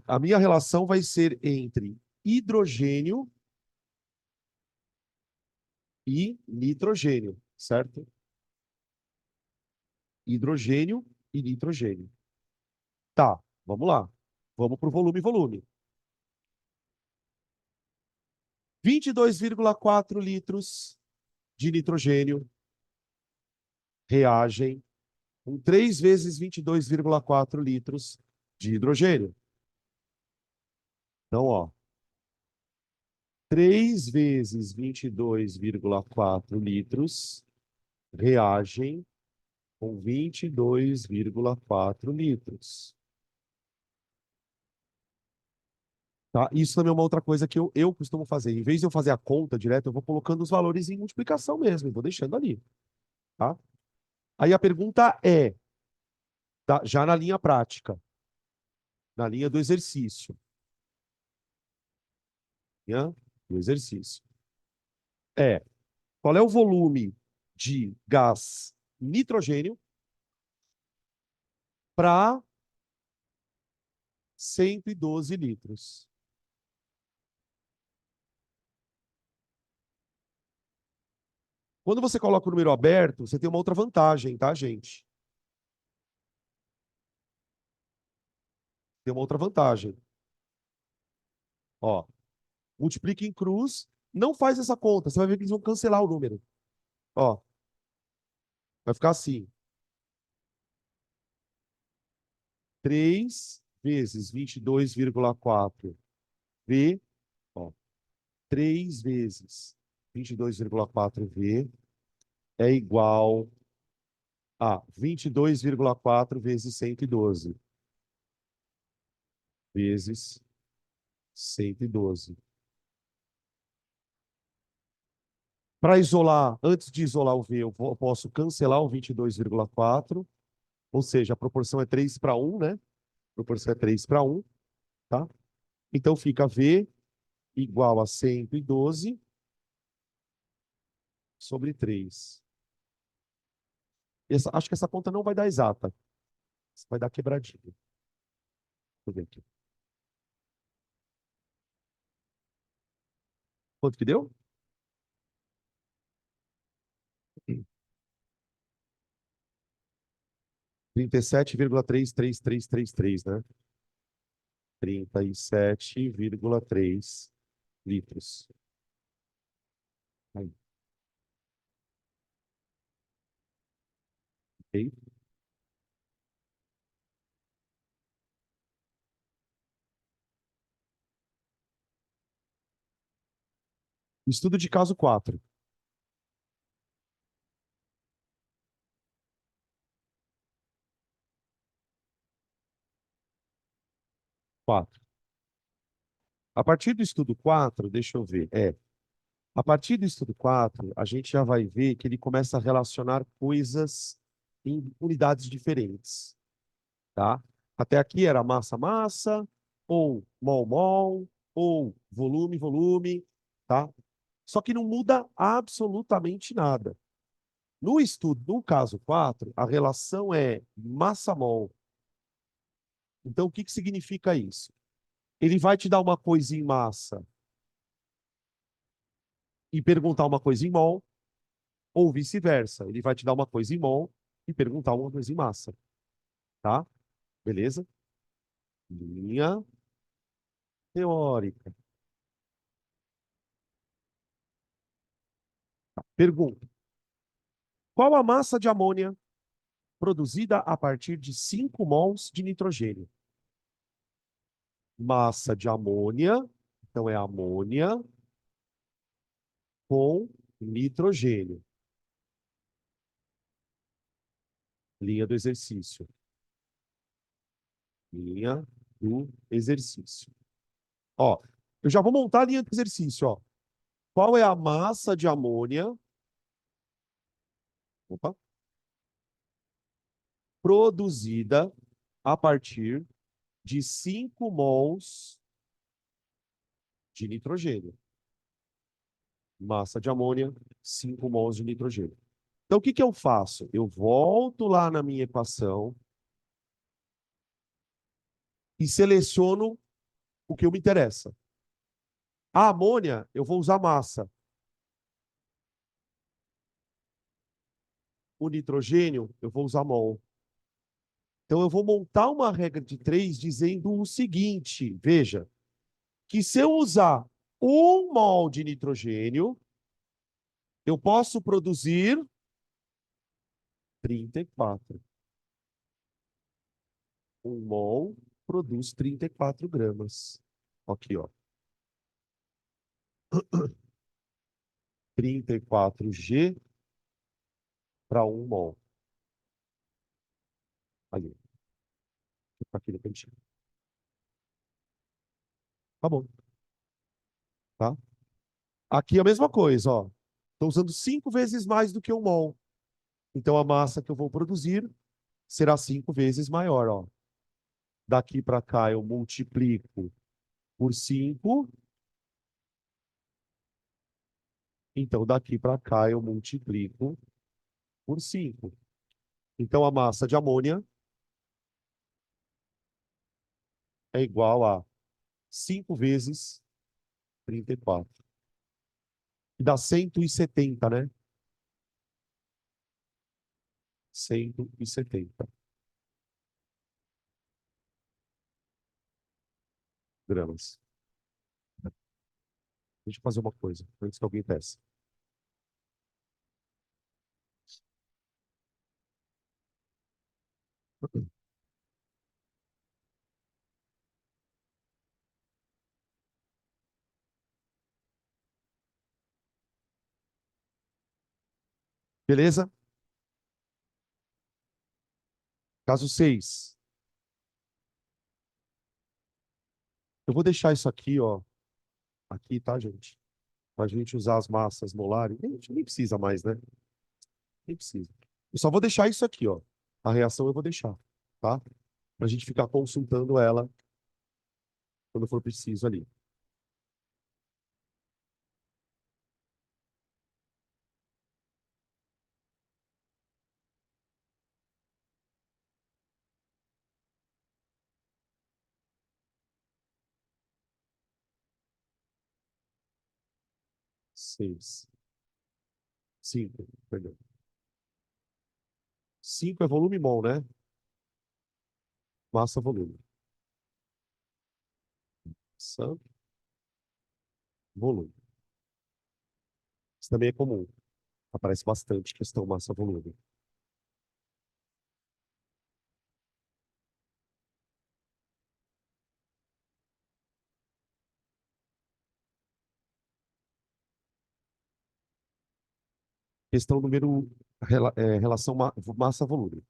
[SPEAKER 1] A minha relação vai ser entre hidrogênio e nitrogênio, certo? Hidrogênio e nitrogênio. Tá, vamos lá. Vamos para o volume, volume. 22,4 litros de nitrogênio reagem com 3 vezes 22,4 litros de hidrogênio. Então, ó, 3 vezes 22,4 litros reagem com 22,4 litros. Tá? Isso também é uma outra coisa que eu costumo fazer. Em vez de eu fazer a conta direto, eu vou colocando os valores em multiplicação mesmo, vou deixando ali. Tá? Aí a pergunta é, tá, já na linha prática, na linha do exercício. Linha do exercício. É, qual é o volume de gás nitrogênio para 112 litros? Quando você coloca o número aberto, você tem uma outra vantagem, tá, gente? Tem uma outra vantagem. Ó, multiplica em cruz, não faz essa conta, você vai ver que eles vão cancelar o número. Ó, vai ficar assim: 3 vezes 22,4 V, ó, 3 vezes 22,4 V é igual a 22,4 vezes 112 vezes 112. Para isolar, antes de isolar o V, eu posso cancelar o 22,4, ou seja, a proporção é 3 para 1, né? A proporção é 3 para 1, tá? Então fica V igual a 112 sobre 3. Acho que essa conta não vai dar exata. Vai dar quebradinha. Deixa eu ver aqui. Quanto que deu? 37,33333, né? 37,3 litros. Aí, ok? Estudo de caso 4. 4. A partir do estudo 4, deixa eu ver. A partir do estudo 4, a gente já vai ver que ele começa a relacionar coisas em unidades diferentes, tá? Até aqui era massa-massa, ou mol-mol, ou volume-volume, tá? Só que não muda absolutamente nada. No estudo, no caso 4, a relação é massa-mol. Então, o que que significa isso? Ele vai te dar uma coisa em massa e perguntar uma coisa em mol, ou vice-versa. Ele vai te dar uma coisa em mol e perguntar uma coisa em massa, tá? Beleza? Linha teórica. Pergunta: qual a massa de amônia produzida a partir de 5 mols de nitrogênio? Massa de amônia, então é amônia com nitrogênio. Linha do exercício. Linha do exercício. Ó, eu já vou montar a linha do exercício, ó. Qual é a massa de amônia? Opa, produzida a partir de 5 mols de nitrogênio. Massa de amônia, 5 mols de nitrogênio. Então, o que que eu faço? Eu volto lá na minha equação e seleciono o que me interessa. A amônia, eu vou usar massa. O nitrogênio, eu vou usar mol. Então, eu vou montar uma regra de 3 dizendo o seguinte, veja, que se eu usar 1 mol de nitrogênio, eu posso produzir 34. 1 mol produz 34 gramas. Aqui, ó. 34G para 1 mol. Ali, aqui no cantinho. Tá bom, tá? Aqui é a mesma coisa, ó. Estou usando 5 vezes mais do que 1 mol. Então a massa que eu vou produzir será 5 vezes maior, ó. Daqui para cá eu multiplico por 5. Então daqui para cá eu multiplico por 5. Então a massa de amônia é igual a 5 vezes 34. E dá 170, né? 170 gramas. Deixa eu fazer uma coisa, antes que alguém peça. Beleza? Caso 6. Eu vou deixar isso aqui, ó. Aqui, tá, gente? Para a gente usar as massas molares. A gente nem precisa mais, né? Nem precisa. Eu só vou deixar isso aqui, ó. A reação eu vou deixar, tá? Para a gente ficar consultando ela quando for preciso ali. 6. 5, perdão. 5 é volume mol, né? Massa volume. Massa, volume. Isso também é comum. Aparece bastante questão massa-volume. Questão número relação massa-volume.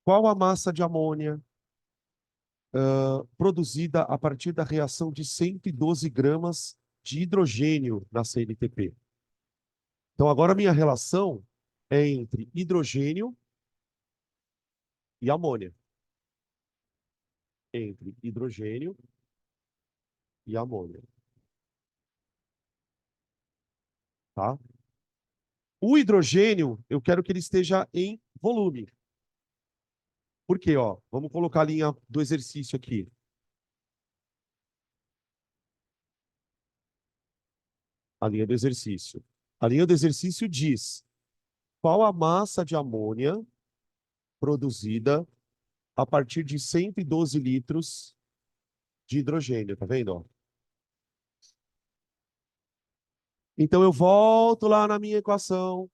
[SPEAKER 1] Qual a massa de amônia produzida a partir da reação de 112 gramas de hidrogênio na CNTP. Então, agora a minha relação é entre hidrogênio e amônia. Entre hidrogênio e amônia. Tá? O hidrogênio, eu quero que ele esteja em volume. Por quê? Ó, vamos colocar a linha do exercício aqui. A linha do exercício. A linha do exercício diz qual a massa de amônia produzida a partir de 112 litros de hidrogênio, tá vendo? Ó? Então eu volto lá na minha equação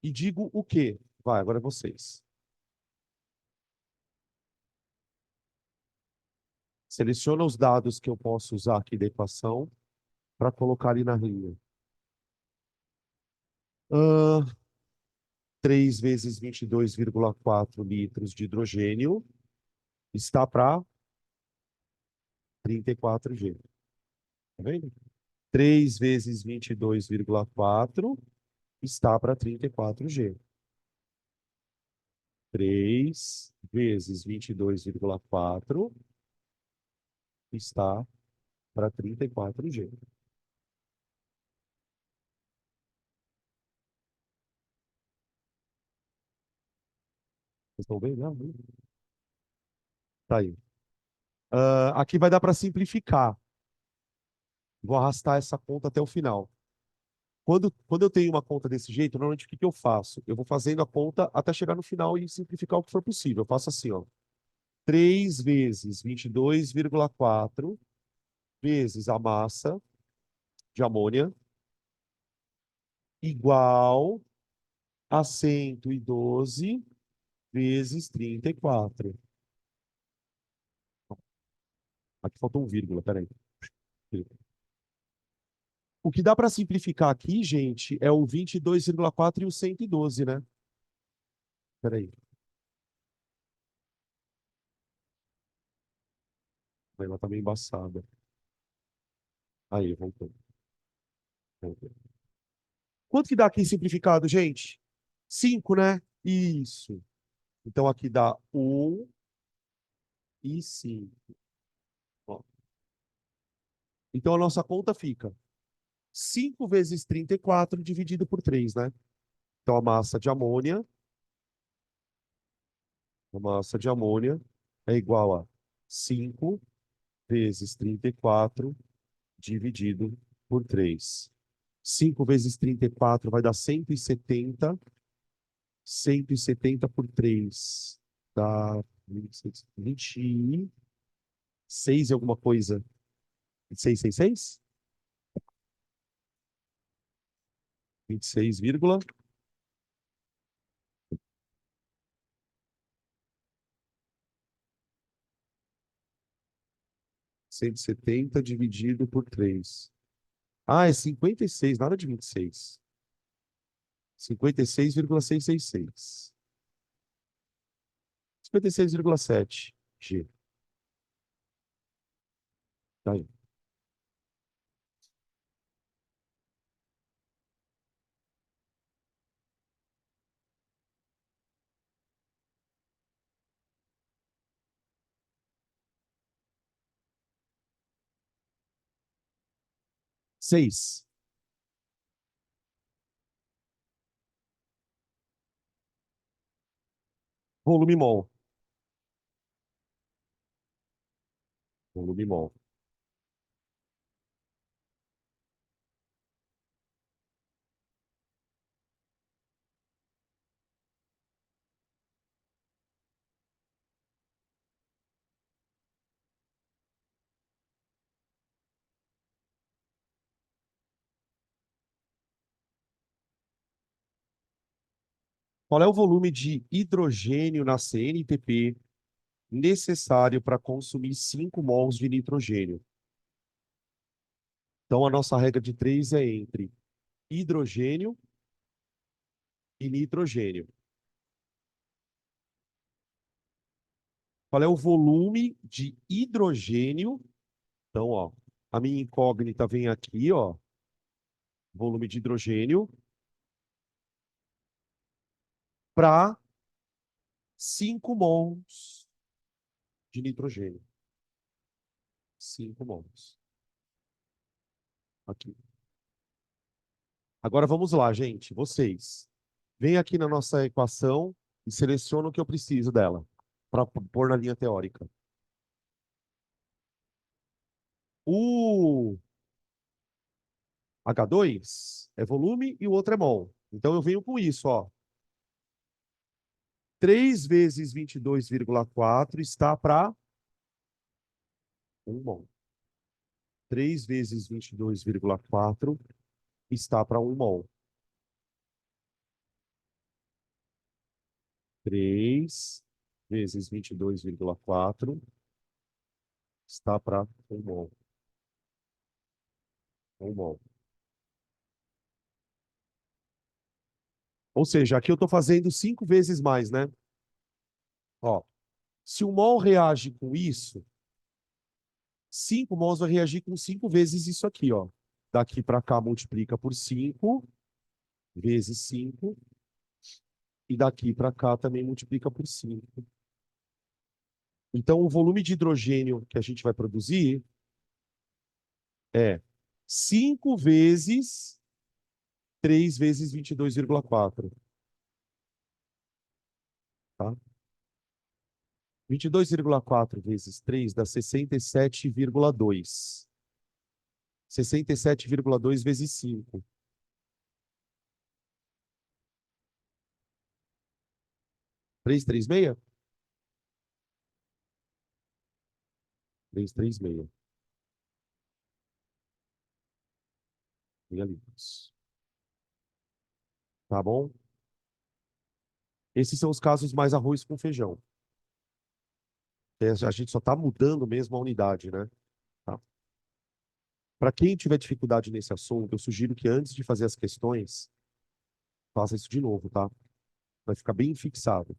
[SPEAKER 1] e digo o quê? Vai, agora é vocês. Seleciona os dados que eu posso usar aqui da equação para colocar ali na linha. 3 vezes 22,4 litros de hidrogênio está para 34G. Tá vendo? 3 vezes 22,4 está para 34G. 3 vezes 22,4 está para 34G. Vocês estão vendo? Não, não. Tá aí. Aqui vai dar para simplificar. Vou arrastar essa conta até o final. Quando eu tenho uma conta desse jeito, normalmente o que que eu faço? Eu vou fazendo a conta até chegar no final e simplificar o que for possível. Eu faço assim, ó. 3 vezes 22,4 vezes a massa de amônia igual a 112 vezes 34. Aqui faltou um vírgula, peraí. O que dá para simplificar aqui, gente, é o 22,4 e o 112, né? Peraí. Ela tá meio embaçada. Aí, voltou. Voltou. Quanto que dá aqui simplificado, gente? 5, né? Isso. Então aqui dá 1 e 5. Ó. Então a nossa conta fica 5 vezes 34 dividido por 3, né? Então a massa de amônia é igual a 5 vezes 34 dividido por 3. 5 vezes 34 vai dar 170. 170 por 3 dá 26 e alguma coisa. 666? 26, 170 dividido por 3. Ah, é 56, nada de 26. 56,666. 56,7 G. Tá aí. 6. Volume mol. Volume mol. Qual é o volume de hidrogênio na CNTP necessário para consumir 5 mols de nitrogênio? Então, a nossa regra de 3 é entre hidrogênio e nitrogênio. Qual é o volume de hidrogênio? Então, ó, a minha incógnita vem aqui, ó, volume de hidrogênio para 5 mols de nitrogênio. 5 mols. Aqui. Agora vamos lá, gente. Vocês. Vem aqui na nossa equação e seleciona o que eu preciso dela para pôr na linha teórica. O H2 é volume e o outro é mol. Então eu venho com isso, ó. 3 vezes 22,4 está para 1 mol. 3 vezes 22,4 está para 1 mol. 3 vezes 22,4 está para 1 mol. 1 mol. Ou seja, aqui eu estou fazendo 5 vezes mais, né? Ó, se o mol reage com isso, 5 mols vai reagir com 5 vezes isso aqui, ó. Daqui para cá multiplica por 5 vezes 5. E daqui para cá também multiplica por 5. Então, o volume de hidrogênio que a gente vai produzir é 5 vezes 3 vezes 22,4. Tá? 22,4 vezes 3 dá 67,2. 67,2 vezes 5. 336? 336. Litros. Tá bom? Esses são os casos mais arroz com feijão. A gente só está mudando mesmo a unidade, né? Tá? Para quem tiver dificuldade nesse assunto, eu sugiro que antes de fazer as questões, faça isso de novo, tá? Vai ficar bem fixado.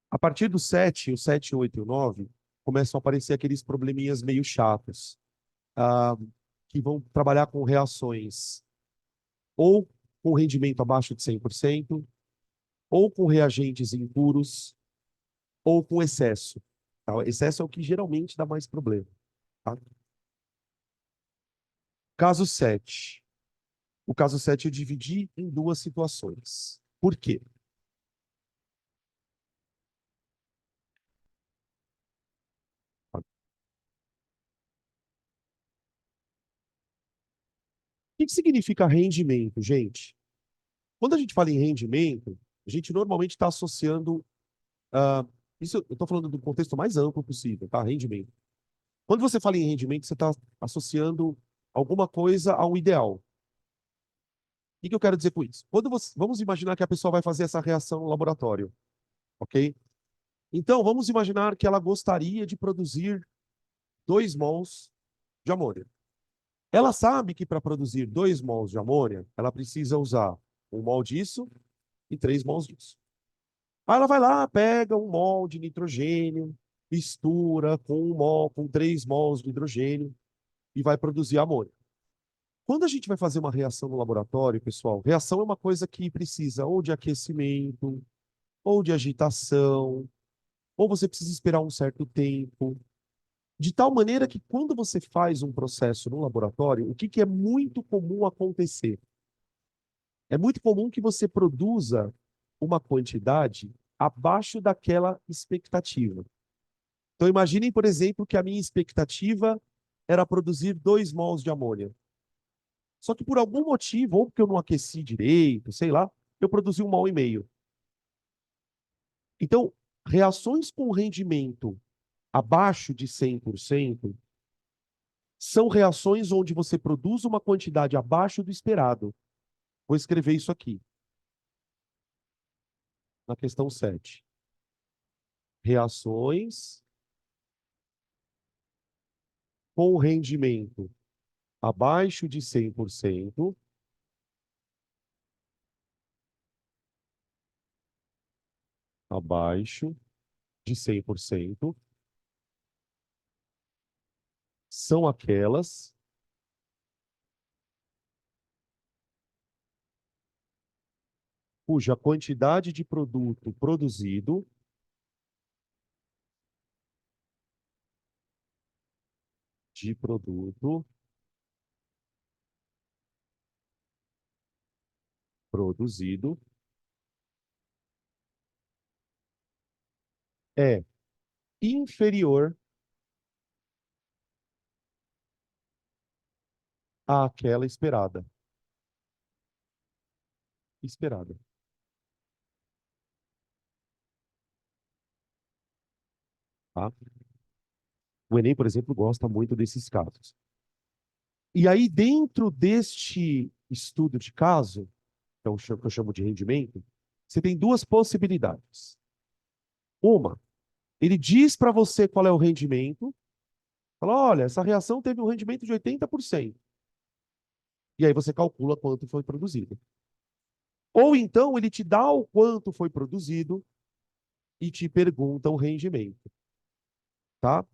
[SPEAKER 1] A partir do 7, o 7, 8 e o 9, começam a aparecer aqueles probleminhas meio chatos, ah, que vão trabalhar com reações ou com rendimento abaixo de 100%, ou com reagentes impuros, ou com excesso. Tá? Excesso é o que geralmente dá mais problema. Tá? Caso 7. O caso 7 eu dividi em duas situações. Por quê? O que significa rendimento, gente? Quando a gente fala em rendimento, a gente normalmente está associando. Isso eu estou falando do contexto mais amplo possível, tá? Rendimento. Quando você fala em rendimento, você está associando alguma coisa a um ideal. O que eu quero dizer com isso? Vamos imaginar que a pessoa vai fazer essa reação no laboratório, ok? Então, vamos imaginar que ela gostaria de produzir 2 mols de amônia. Ela sabe que para produzir 2 mols de amônia, ela precisa usar 1 mol disso e 3 mols disso. Aí ela vai lá, pega 1 mol de nitrogênio, mistura com 1 mol, com 3 mols de hidrogênio e vai produzir amônia. Quando a gente vai fazer uma reação no laboratório, pessoal, reação é uma coisa que precisa ou de aquecimento, ou de agitação, ou você precisa esperar um certo tempo. De tal maneira que quando você faz um processo no laboratório, o que é muito comum acontecer? É muito comum que você produza uma quantidade abaixo daquela expectativa. Então, imaginem, por exemplo, que a minha expectativa era produzir 2 mols de amônia. Só que por algum motivo, ou porque eu não aqueci direito, sei lá, eu produzi 1 mol e meio. Então, reações com rendimento abaixo de 100% são reações onde você produz uma quantidade abaixo do esperado. Vou escrever isso aqui, na questão 7. Reações com rendimento abaixo de 100% abaixo de 100% são aquelas cuja quantidade de produto produzido é inferior àquela esperada. Esperada, tá? O Enem, por exemplo, gosta muito desses casos. E aí, dentro deste estudo de caso, que eu chamo de rendimento, você tem duas possibilidades. Uma, ele diz para você qual é o rendimento, fala, olha, essa reação teve um rendimento de 80%. E aí você calcula quanto foi produzido. Ou então ele te dá o quanto foi produzido e te pergunta o rendimento, tá?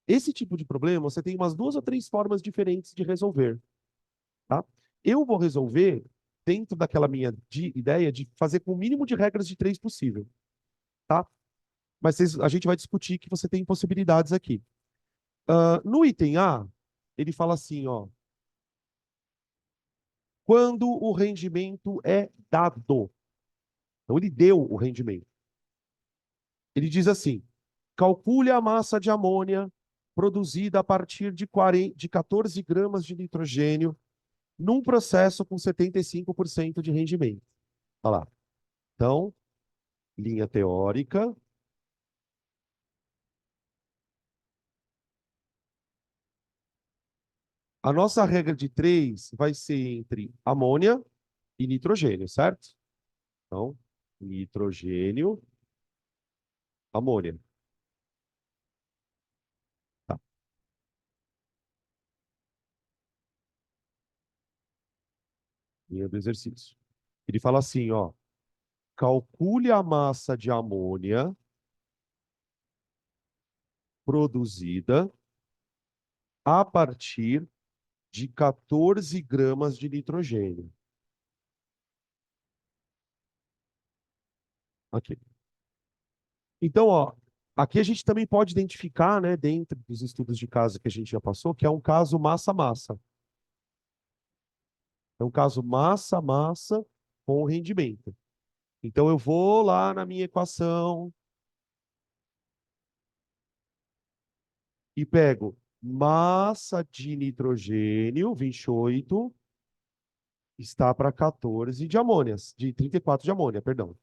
[SPEAKER 1] Esse tipo de problema, você tem umas duas ou três formas diferentes de resolver, tá? Eu vou resolver dentro daquela minha ideia de fazer com o mínimo de regras de três possível, tá? Mas a gente vai discutir que você tem possibilidades aqui. No item A, ele fala assim, ó, quando o rendimento é dado. Então, ele deu o rendimento. Ele diz assim, calcule a massa de amônia produzida a partir de 14 gramas de nitrogênio num processo com 75% de rendimento. Olha lá. Então, linha teórica. A nossa regra de três vai ser entre amônia e nitrogênio, certo? Então, nitrogênio, amônia. Tá. Linha do exercício. Ele fala assim, ó, calcule a massa de amônia produzida a partir de 14 gramas de nitrogênio. Aqui. Então, ó, aqui a gente também pode identificar, né, dentro dos estudos de caso que a gente já passou, que é um caso massa-massa. É um caso massa-massa com rendimento. Então, eu vou lá na minha equação e pego massa de nitrogênio, 28, está para 14 de amônias, de 34 de amônia, perdão.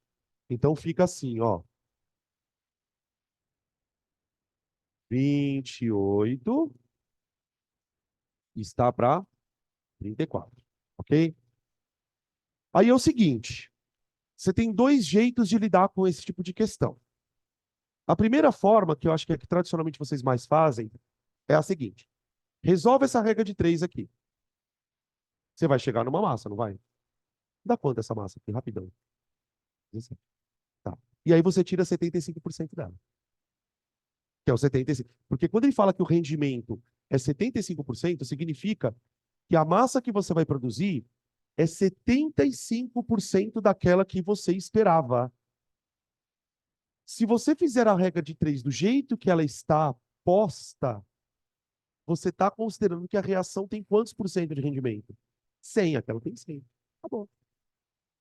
[SPEAKER 1] Então, fica assim, ó, 28 está para 34, ok? Aí é o seguinte, você tem dois jeitos de lidar com esse tipo de questão. A primeira forma, que eu acho que é que tradicionalmente vocês mais fazem, é a seguinte. Resolve essa regra de três aqui. Você vai chegar numa massa, não vai? Dá quanto essa massa aqui? Rapidão. 17. Tá. E aí você tira 75% dela, que é o 75%. Porque quando ele fala que o rendimento é 75%, significa que a massa que você vai produzir é 75% daquela que você esperava. Se você fizer a regra de três do jeito que ela está posta, você está considerando que a reação tem quantos por cento de rendimento? 100, aquela tem 100. Tá bom.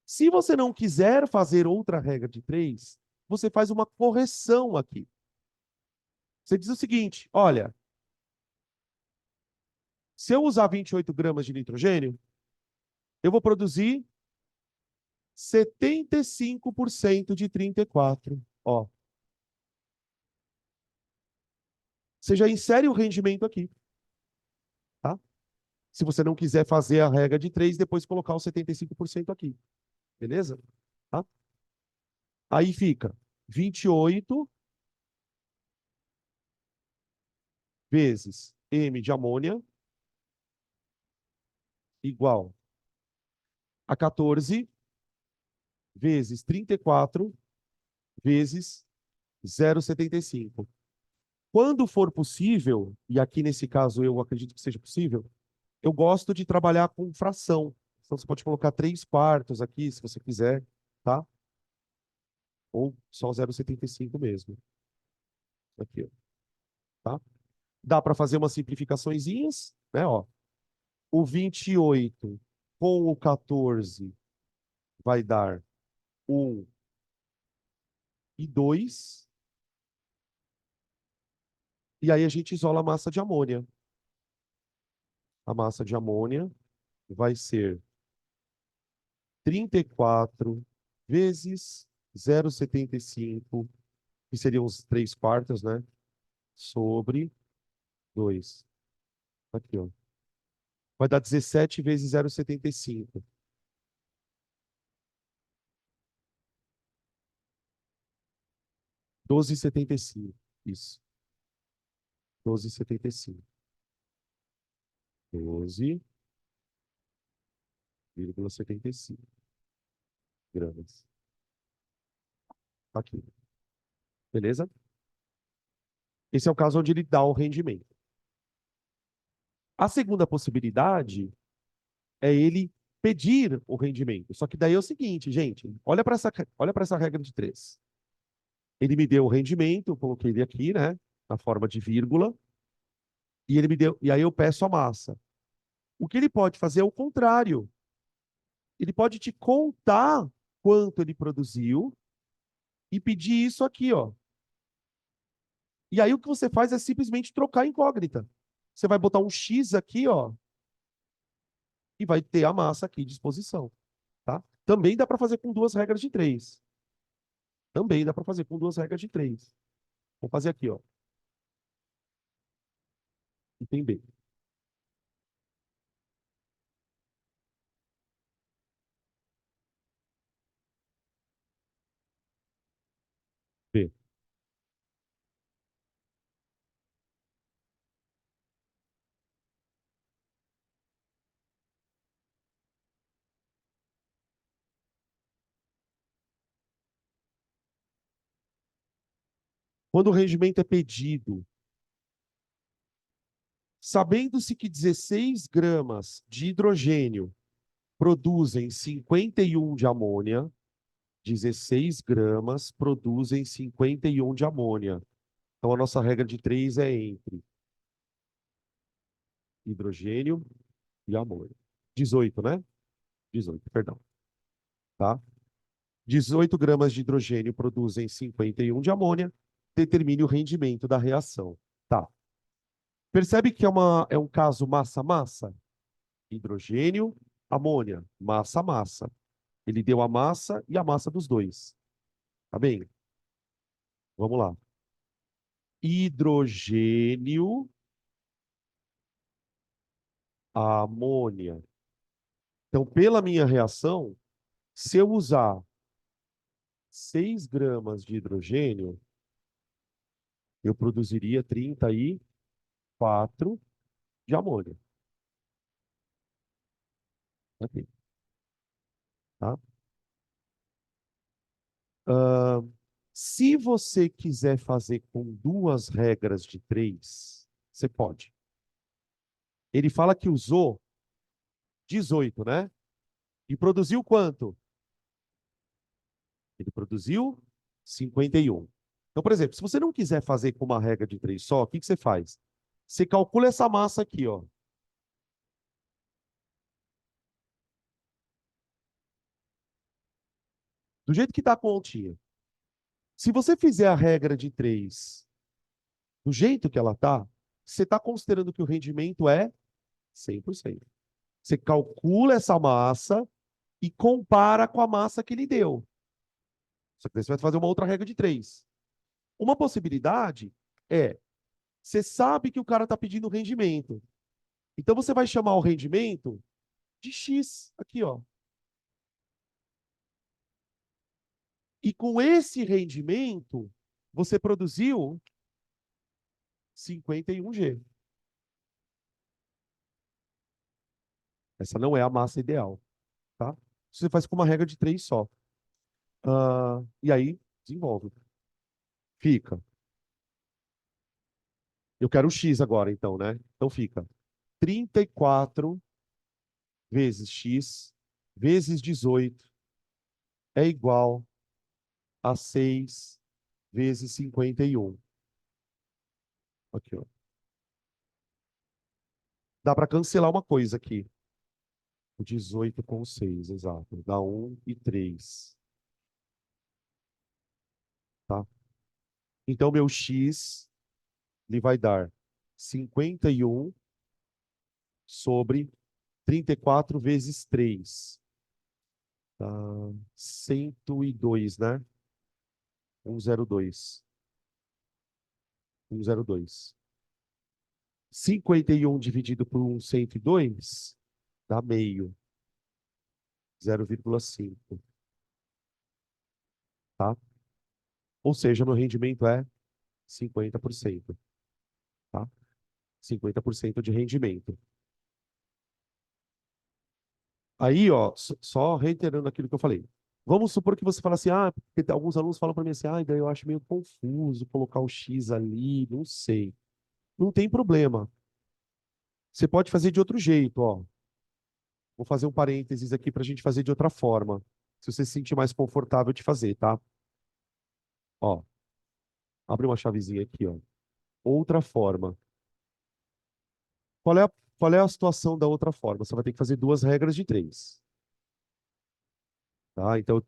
[SPEAKER 1] Se você não quiser fazer outra regra de três, você faz uma correção aqui. Você diz o seguinte, olha, se eu usar 28 gramas de nitrogênio, eu vou produzir 75% de 34. Ó, você já insere o rendimento aqui, tá? Se você não quiser fazer a regra de três, depois colocar os 75% aqui. Beleza? Tá? Aí fica 28 vezes M de amônia igual a 14 vezes 34 vezes 0,75. Quando for possível, e aqui nesse caso eu acredito que seja possível, eu gosto de trabalhar com fração. Então você pode colocar 3/4 aqui, se você quiser, tá? Ou só 0,75 mesmo. Aqui, ó, tá? Dá para fazer umas simplificaçõezinhas, né? Ó, o 28 com o 14 vai dar 1 e 2. E aí a gente isola a massa de amônia. A massa de amônia vai ser 34 vezes 0,75, que seriam os 3/4, né? Sobre 2. Aqui, ó. Vai dar 17 vezes 0,75. 12,75. Isso. 12,75. 12,75 gramas. Tá aqui. Beleza? Esse é o caso onde ele dá o rendimento. A segunda possibilidade é ele pedir o rendimento. Só que daí é o seguinte, gente, olha para essa regra de 3. Ele me deu o rendimento, eu coloquei ele aqui, né, na forma de vírgula, e ele me deu, e aí eu peço a massa. O que ele pode fazer é o contrário. Ele pode te contar quanto ele produziu e pedir isso aqui, ó. E aí o que você faz é simplesmente trocar a incógnita. Você vai botar um X aqui, ó, e vai ter a massa aqui à disposição, tá? Também dá para fazer com duas regras de 3. Também dá para fazer com duas regras de 3. Vamos fazer aqui, ó. Item B. B. Quando o rendimento é pedido, sabendo-se que 16 gramas de hidrogênio produzem 51 de amônia, 16 gramas produzem 51 de amônia. Então, a nossa regra de 3 é entre hidrogênio e amônia. 18, né? 18, perdão. Tá? 18 gramas de hidrogênio produzem 51 de amônia. Determine o rendimento da reação. Tá. Percebe que é um caso massa-massa? Hidrogênio, amônia, massa-massa. Ele deu a massa e a massa dos dois. Tá bem? Vamos lá. Hidrogênio, amônia. Então, pela minha reação, se eu usar 6 gramas de hidrogênio, eu produziria 34 de amônia. Aqui, tá? Ah, se você quiser fazer com duas regras de 3, você pode. Ele fala que usou 18, né? E produziu quanto? Ele produziu 51. Então, por exemplo, se você não quiser fazer com uma regra de 3 só, o que que você faz? Você calcula essa massa aqui, ó. Do jeito que está a continha. Se você fizer a regra de 3 do jeito que ela está, você está considerando que o rendimento é 100%. Você calcula essa massa e compara com a massa que ele deu. Só que daí você vai fazer uma outra regra de 3. Uma possibilidade é, você sabe que o cara está pedindo rendimento. Então você vai chamar o rendimento de X, aqui, ó. E com esse rendimento, você produziu 51G. Essa não é a massa ideal, tá? Você faz com uma regra de 3 só. E aí, desenvolve. Fica. Eu quero o x agora, então, né? Então fica 34 vezes x vezes 18 é igual a 6 vezes 51. Aqui, ó. Dá para cancelar uma coisa aqui. O 18 com o 6, exato. Dá 1 e 3, tá? Então, meu x ele vai dar 51 sobre 34 vezes 3. Tá 102, né? 102. 102. 51 dividido por 102 dá meio, 0,5, tá? Ou seja, meu rendimento é 50%, tá? 50% de rendimento. Aí, ó, só reiterando aquilo que eu falei. Vamos supor que você fala assim, ah, porque alguns alunos falam para mim assim, ah, daí eu acho meio confuso colocar o X ali, não sei. Não tem problema. Você pode fazer de outro jeito, ó. Vou fazer um parênteses aqui para a gente fazer de outra forma. Se você se sentir mais confortável de fazer, tá? Ó, abre uma chavezinha aqui, ó. Outra forma. Qual é qual é a situação da outra forma? Você vai ter que fazer duas regras de três. Tá? Então,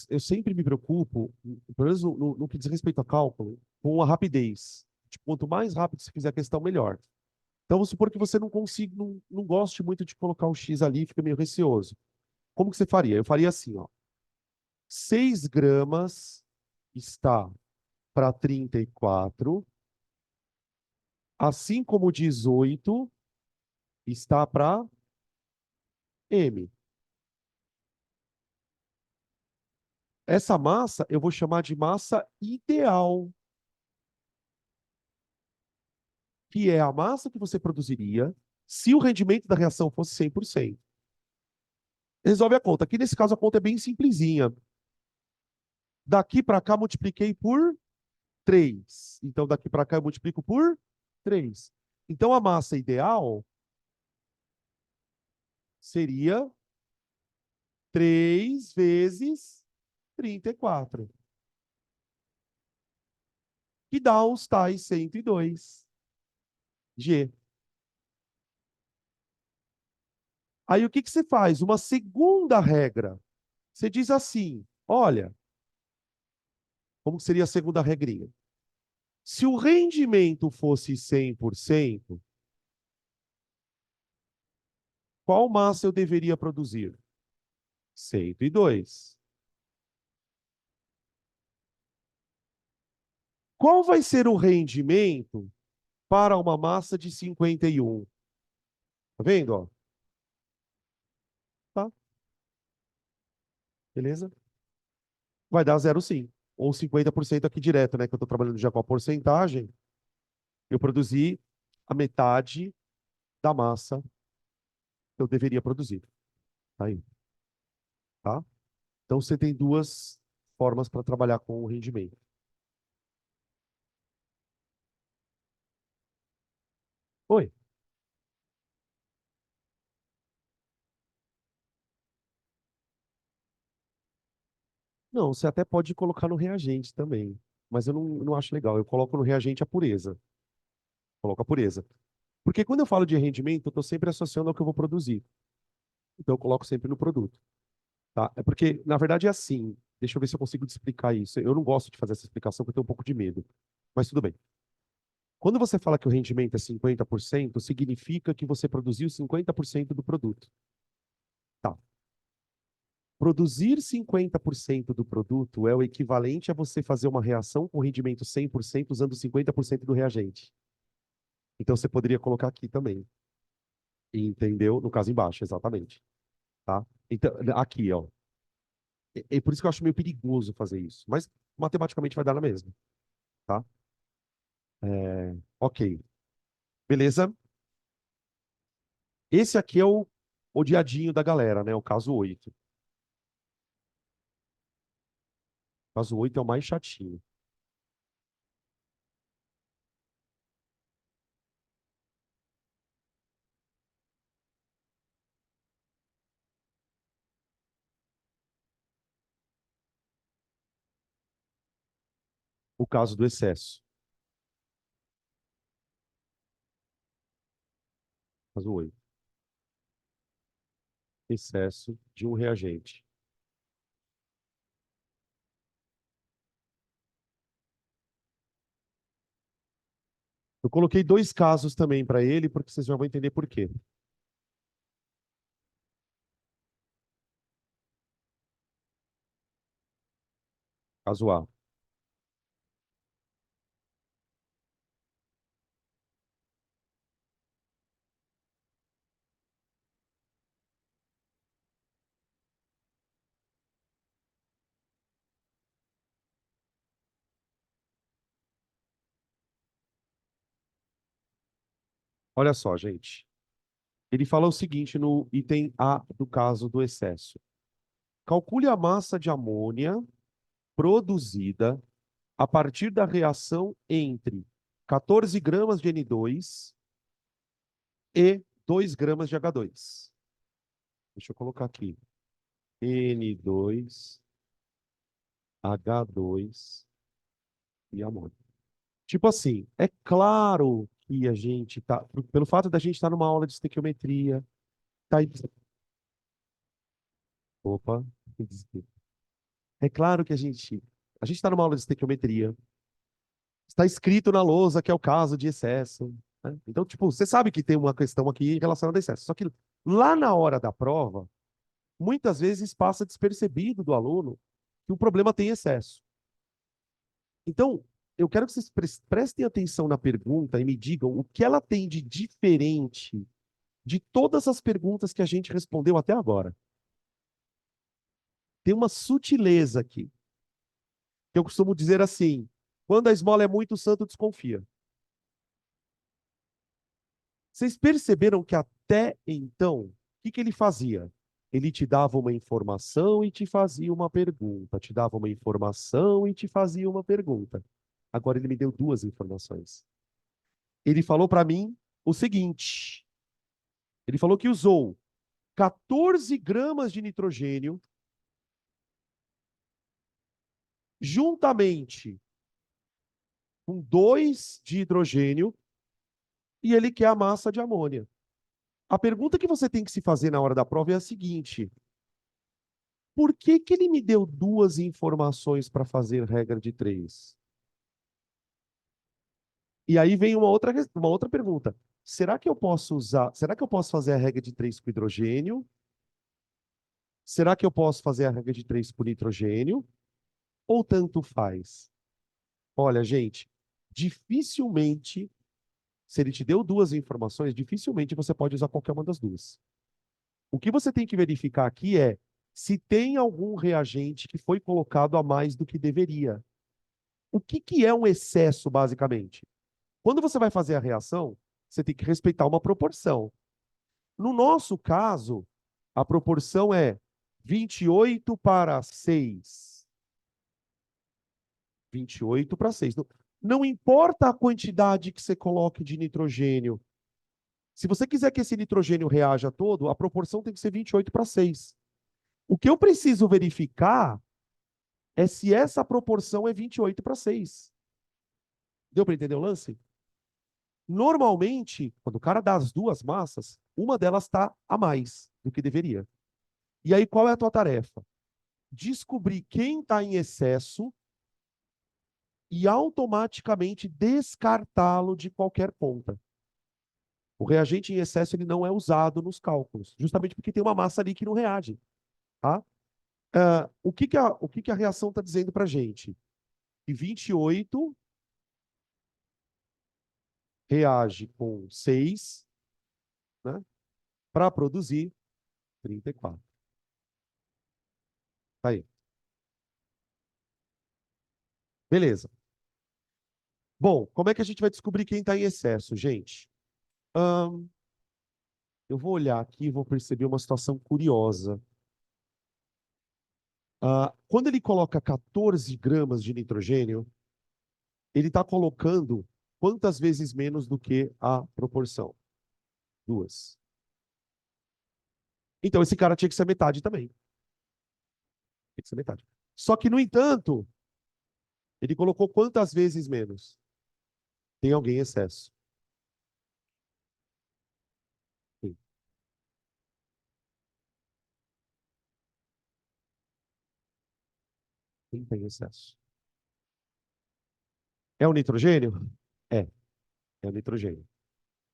[SPEAKER 1] eu sempre me preocupo, pelo menos no que diz respeito a cálculo, com a rapidez. Tipo, quanto mais rápido você fizer a questão, melhor. Então, vamos supor que você não consiga, não goste muito de colocar o X ali, fica meio receoso. Como que você faria? Eu faria assim, ó. 6 gramas está para 34, assim como 18 está para M. Essa massa eu vou chamar de massa ideal, que é a massa que você produziria se o rendimento da reação fosse 100%. Resolve a conta. Aqui nesse caso a conta é bem simplesinha. Daqui para cá multipliquei por 3. Então daqui para cá eu multiplico por 3. Então a massa ideal seria 3 vezes 34, que dá os tais 102 G. Aí o que que você faz? Uma segunda regra. Você diz assim: olha, como seria a segunda regrinha? Se o rendimento fosse 100%, qual massa eu deveria produzir? 102. Qual vai ser o rendimento para uma massa de 51? Tá vendo? Ó? Tá, beleza? Vai dar 0,5. Ou 50% aqui direto, né? Que eu estou trabalhando já com a porcentagem. Eu produzi a metade da massa que eu deveria produzir. Tá aí, tá? Então você tem duas formas para trabalhar com o rendimento. Oi? Não, você até pode colocar no reagente também, mas eu não acho legal. Eu coloco no reagente a pureza. Coloco a pureza. Porque quando eu falo de rendimento, eu estou sempre associando ao que eu vou produzir. Então eu coloco sempre no produto, tá? É porque, na verdade, é assim. Deixa eu ver se eu consigo te explicar isso. Eu não gosto de fazer essa explicação porque eu tenho um pouco de medo. Mas tudo bem. Quando você fala que o rendimento é 50%, significa que você produziu 50% do produto. Tá. Produzir 50% do produto é o equivalente a você fazer uma reação com rendimento 100% usando 50% do reagente. Então você poderia colocar aqui também. Entendeu? No caso embaixo, exatamente. Tá? Então, aqui, ó. É por isso que eu acho meio perigoso fazer isso. Mas matematicamente vai dar na mesma. Tá? Ok. Beleza? Esse aqui é o odiadinho da galera, né? O caso 8. O caso 8 é o mais chatinho. o caso do excesso. Caso 8. Excesso de um reagente. Eu coloquei dois casos também para ele, porque vocês já vão entender por quê. Caso A. Olha só, gente. Ele fala o seguinte no item A do caso do excesso. Calcule a massa de amônia produzida a partir da reação entre 14 gramas de N2 e 2 gramas de H2. Deixa eu colocar aqui. N2, H2 e amônia. Tipo assim, é claro que a gente tá, pelo fato da gente estar numa aula de estequiometria, tá aí, opa, é claro que a gente está numa aula de estequiometria, está escrito na lousa que é o caso de excesso, né? Então, tipo, você sabe que tem uma questão aqui relacionada a excesso, só que lá na hora da prova, muitas vezes passa despercebido do aluno que o problema tem excesso. Então, eu quero que vocês prestem atenção na pergunta e me digam o que ela tem de diferente de todas as perguntas que a gente respondeu até agora. Tem uma sutileza aqui, que eu costumo dizer assim: quando a esmola é muito, o santo desconfia. Vocês perceberam que até então, o que ele fazia? Ele te dava uma informação e te fazia uma pergunta, te dava uma informação e te fazia uma pergunta. Agora ele me deu duas informações. Ele falou para mim o seguinte: ele falou que usou 14 gramas de nitrogênio juntamente com 2 de hidrogênio e ele quer a massa de amônia. A pergunta que você tem que se fazer na hora da prova é a seguinte: por que que ele me deu duas informações para fazer regra de três? E aí vem uma outra pergunta. Será que eu posso fazer a regra de três com hidrogênio? Será que eu posso fazer a regra de três com nitrogênio? Ou tanto faz? Olha, gente, dificilmente, se ele te deu duas informações, dificilmente você pode usar qualquer uma das duas. O que você tem que verificar aqui é se tem algum reagente que foi colocado a mais do que deveria. O que que é um excesso, basicamente? Quando você vai fazer a reação, você tem que respeitar uma proporção. No nosso caso, a proporção é 28 para 6. 28 para 6. Não importa a quantidade que você coloque de nitrogênio. Se você quiser que esse nitrogênio reaja todo, a proporção tem que ser 28 para 6. O que eu preciso verificar é se essa proporção é 28 para 6. Deu para entender o lance? Normalmente, quando o cara dá as duas massas, uma delas está a mais do que deveria. E aí, qual é a tua tarefa? Descobrir quem está em excesso e automaticamente descartá-lo de qualquer ponta. O reagente em excesso ele não é usado nos cálculos, justamente porque tem uma massa ali que não reage. Tá? O que que a reação está dizendo para a gente? Que 28 reage com 6, né, para produzir 34. Tá aí. Beleza. Bom, como é que a gente vai descobrir quem está em excesso, gente? Ahn, eu vou olhar aqui e vou perceber uma situação curiosa. Quando ele coloca 14 gramas de nitrogênio, ele está colocando quantas vezes menos do que a proporção? Duas. Então, esse cara tinha que ser metade também. Tem que ser metade. Só que, no entanto, Ele colocou quantas vezes menos? Tem alguém em excesso? Sim. Quem tem excesso? É o nitrogênio? É, é o nitrogênio.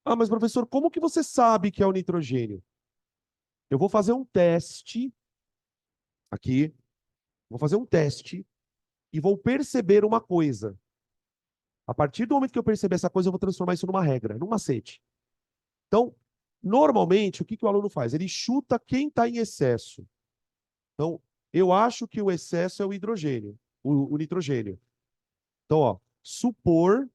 [SPEAKER 1] Ah, mas professor, como que você sabe que é o nitrogênio? Eu vou fazer um teste aqui, vou fazer um teste e vou perceber uma coisa. A partir do momento que eu perceber essa coisa, eu vou transformar isso numa regra, num macete. Então, normalmente, o que que o aluno faz? Ele chuta quem está em excesso. Então, eu acho que o excesso é o hidrogênio, o nitrogênio. Então, ó, supor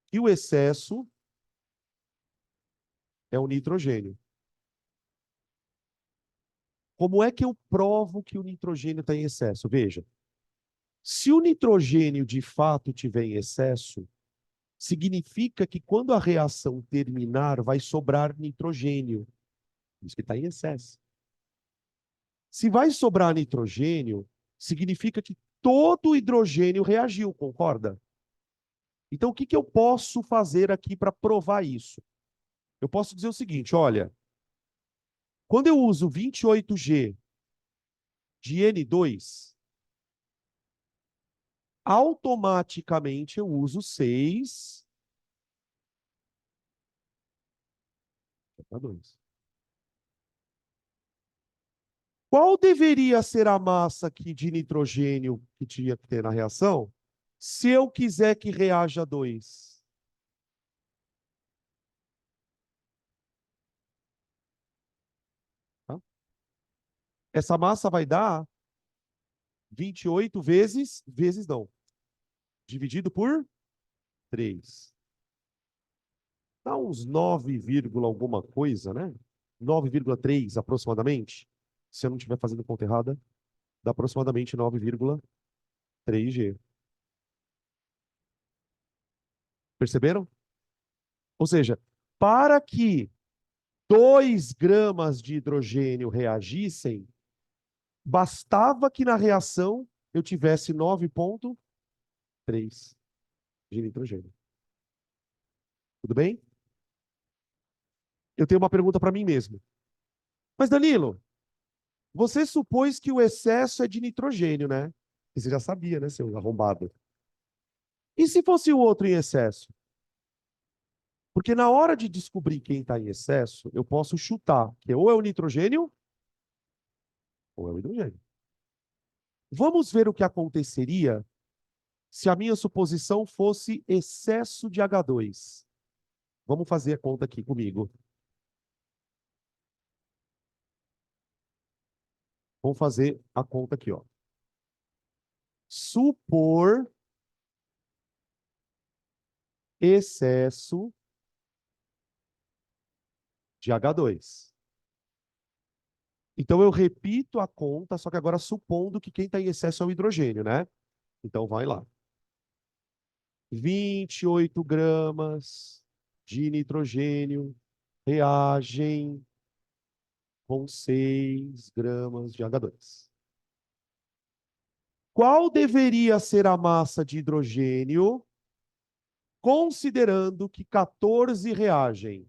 [SPEAKER 1] que o excesso é o nitrogênio. Como é que eu provo que o nitrogênio está em excesso? Veja, se o nitrogênio de fato tiver em excesso, significa que quando a reação terminar, vai sobrar nitrogênio. Isso que está em excesso. Se vai sobrar nitrogênio, significa que todo o hidrogênio reagiu, concorda? Então, o que que eu posso fazer aqui para provar isso? Eu posso dizer o seguinte, olha, quando eu uso 28G de N2, automaticamente eu uso 6 H2. Qual deveria ser a massa aqui de nitrogênio que tinha que ter na reação? Se eu quiser que reaja 2. Tá? Essa massa vai dar 28 vezes não, dividido por 3. Dá uns 9, alguma coisa, né? 9,3 aproximadamente. Se eu não estiver fazendo conta errada, dá aproximadamente 9,3G. Perceberam? Ou seja, para que 2 gramas de hidrogênio reagissem, bastava que na reação eu tivesse 9,3 de nitrogênio. Tudo bem? Eu tenho uma pergunta para mim mesmo. Mas, Danilo, você supôs que o excesso é de nitrogênio, né? E você já sabia, né, seu arrombado? E se fosse o outro em excesso? Porque na hora de descobrir quem está em excesso, eu posso chutar, que ou é o nitrogênio ou é o hidrogênio. Vamos ver o que aconteceria se a minha suposição fosse excesso de H2. Vamos fazer a conta aqui comigo. Vamos fazer a conta aqui, ó. Supor excesso de H2. Então eu repito a conta, só que agora supondo que quem está em excesso é o hidrogênio, né? Então vai lá. 28 gramas de nitrogênio reagem com 6 gramas de H2. Qual deveria ser a massa de hidrogênio, considerando que 14 reagem?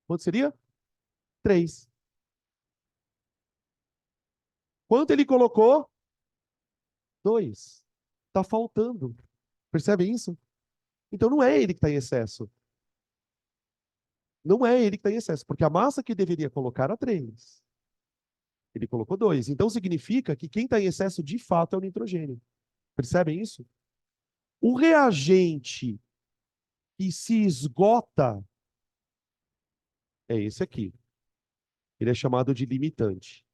[SPEAKER 1] Quanto seria? 3. Quanto ele colocou? 2. Está faltando. Percebem isso? Então não é ele que está em excesso. Não é ele que está em excesso, porque a massa que deveria colocar era 3. Ele colocou 2. Então significa que quem está em excesso de fato é o nitrogênio. Percebem isso? O reagente que se esgota é esse aqui. Ele é chamado de limitante.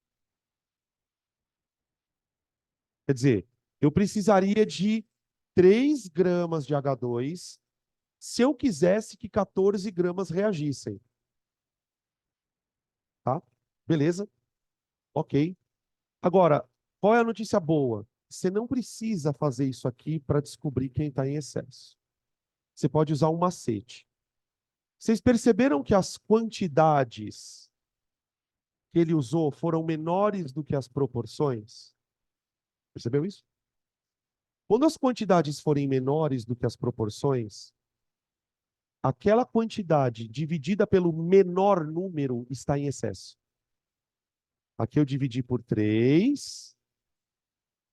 [SPEAKER 1] Quer dizer, eu precisaria de 3 gramas de H2 se eu quisesse que 14 gramas reagissem. Tá? Beleza? Ok. Agora, qual é a notícia boa? Você não precisa fazer isso aqui para descobrir quem está em excesso. Você pode usar um macete. Vocês perceberam que as quantidades que ele usou foram menores do que as proporções? Percebeu isso? Quando as quantidades forem menores do que as proporções, aquela quantidade dividida pelo menor número está em excesso. Aqui eu dividi por 3,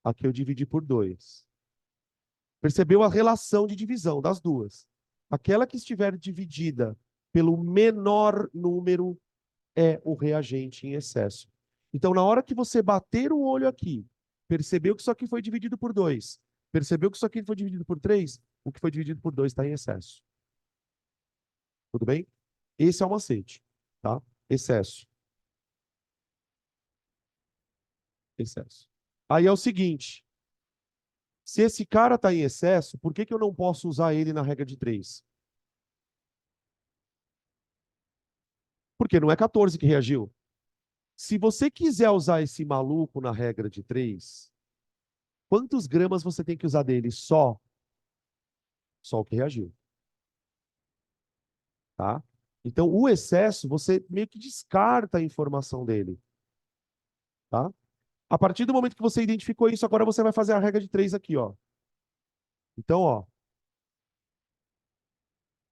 [SPEAKER 1] aqui eu dividi por 2. Percebeu a relação de divisão das duas? Aquela que estiver dividida pelo menor número é o reagente em excesso. Então, na hora que você bater o olho aqui, percebeu que isso aqui foi dividido por 2, percebeu que isso aqui foi dividido por 3, o que foi dividido por 2 está em excesso. Tudo bem? Esse é o macete, tá? Excesso. Excesso. Aí é o seguinte, se esse cara está em excesso, por que que eu não posso usar ele na regra de 3? Porque não é 14 que reagiu. Se você quiser usar esse maluco na regra de 3, quantos gramas você tem que usar dele? Só o que reagiu, tá? Então, o excesso, você meio que descarta a informação dele, tá? A partir do momento que você identificou isso, agora você vai fazer a regra de 3 aqui, ó. Então, ó,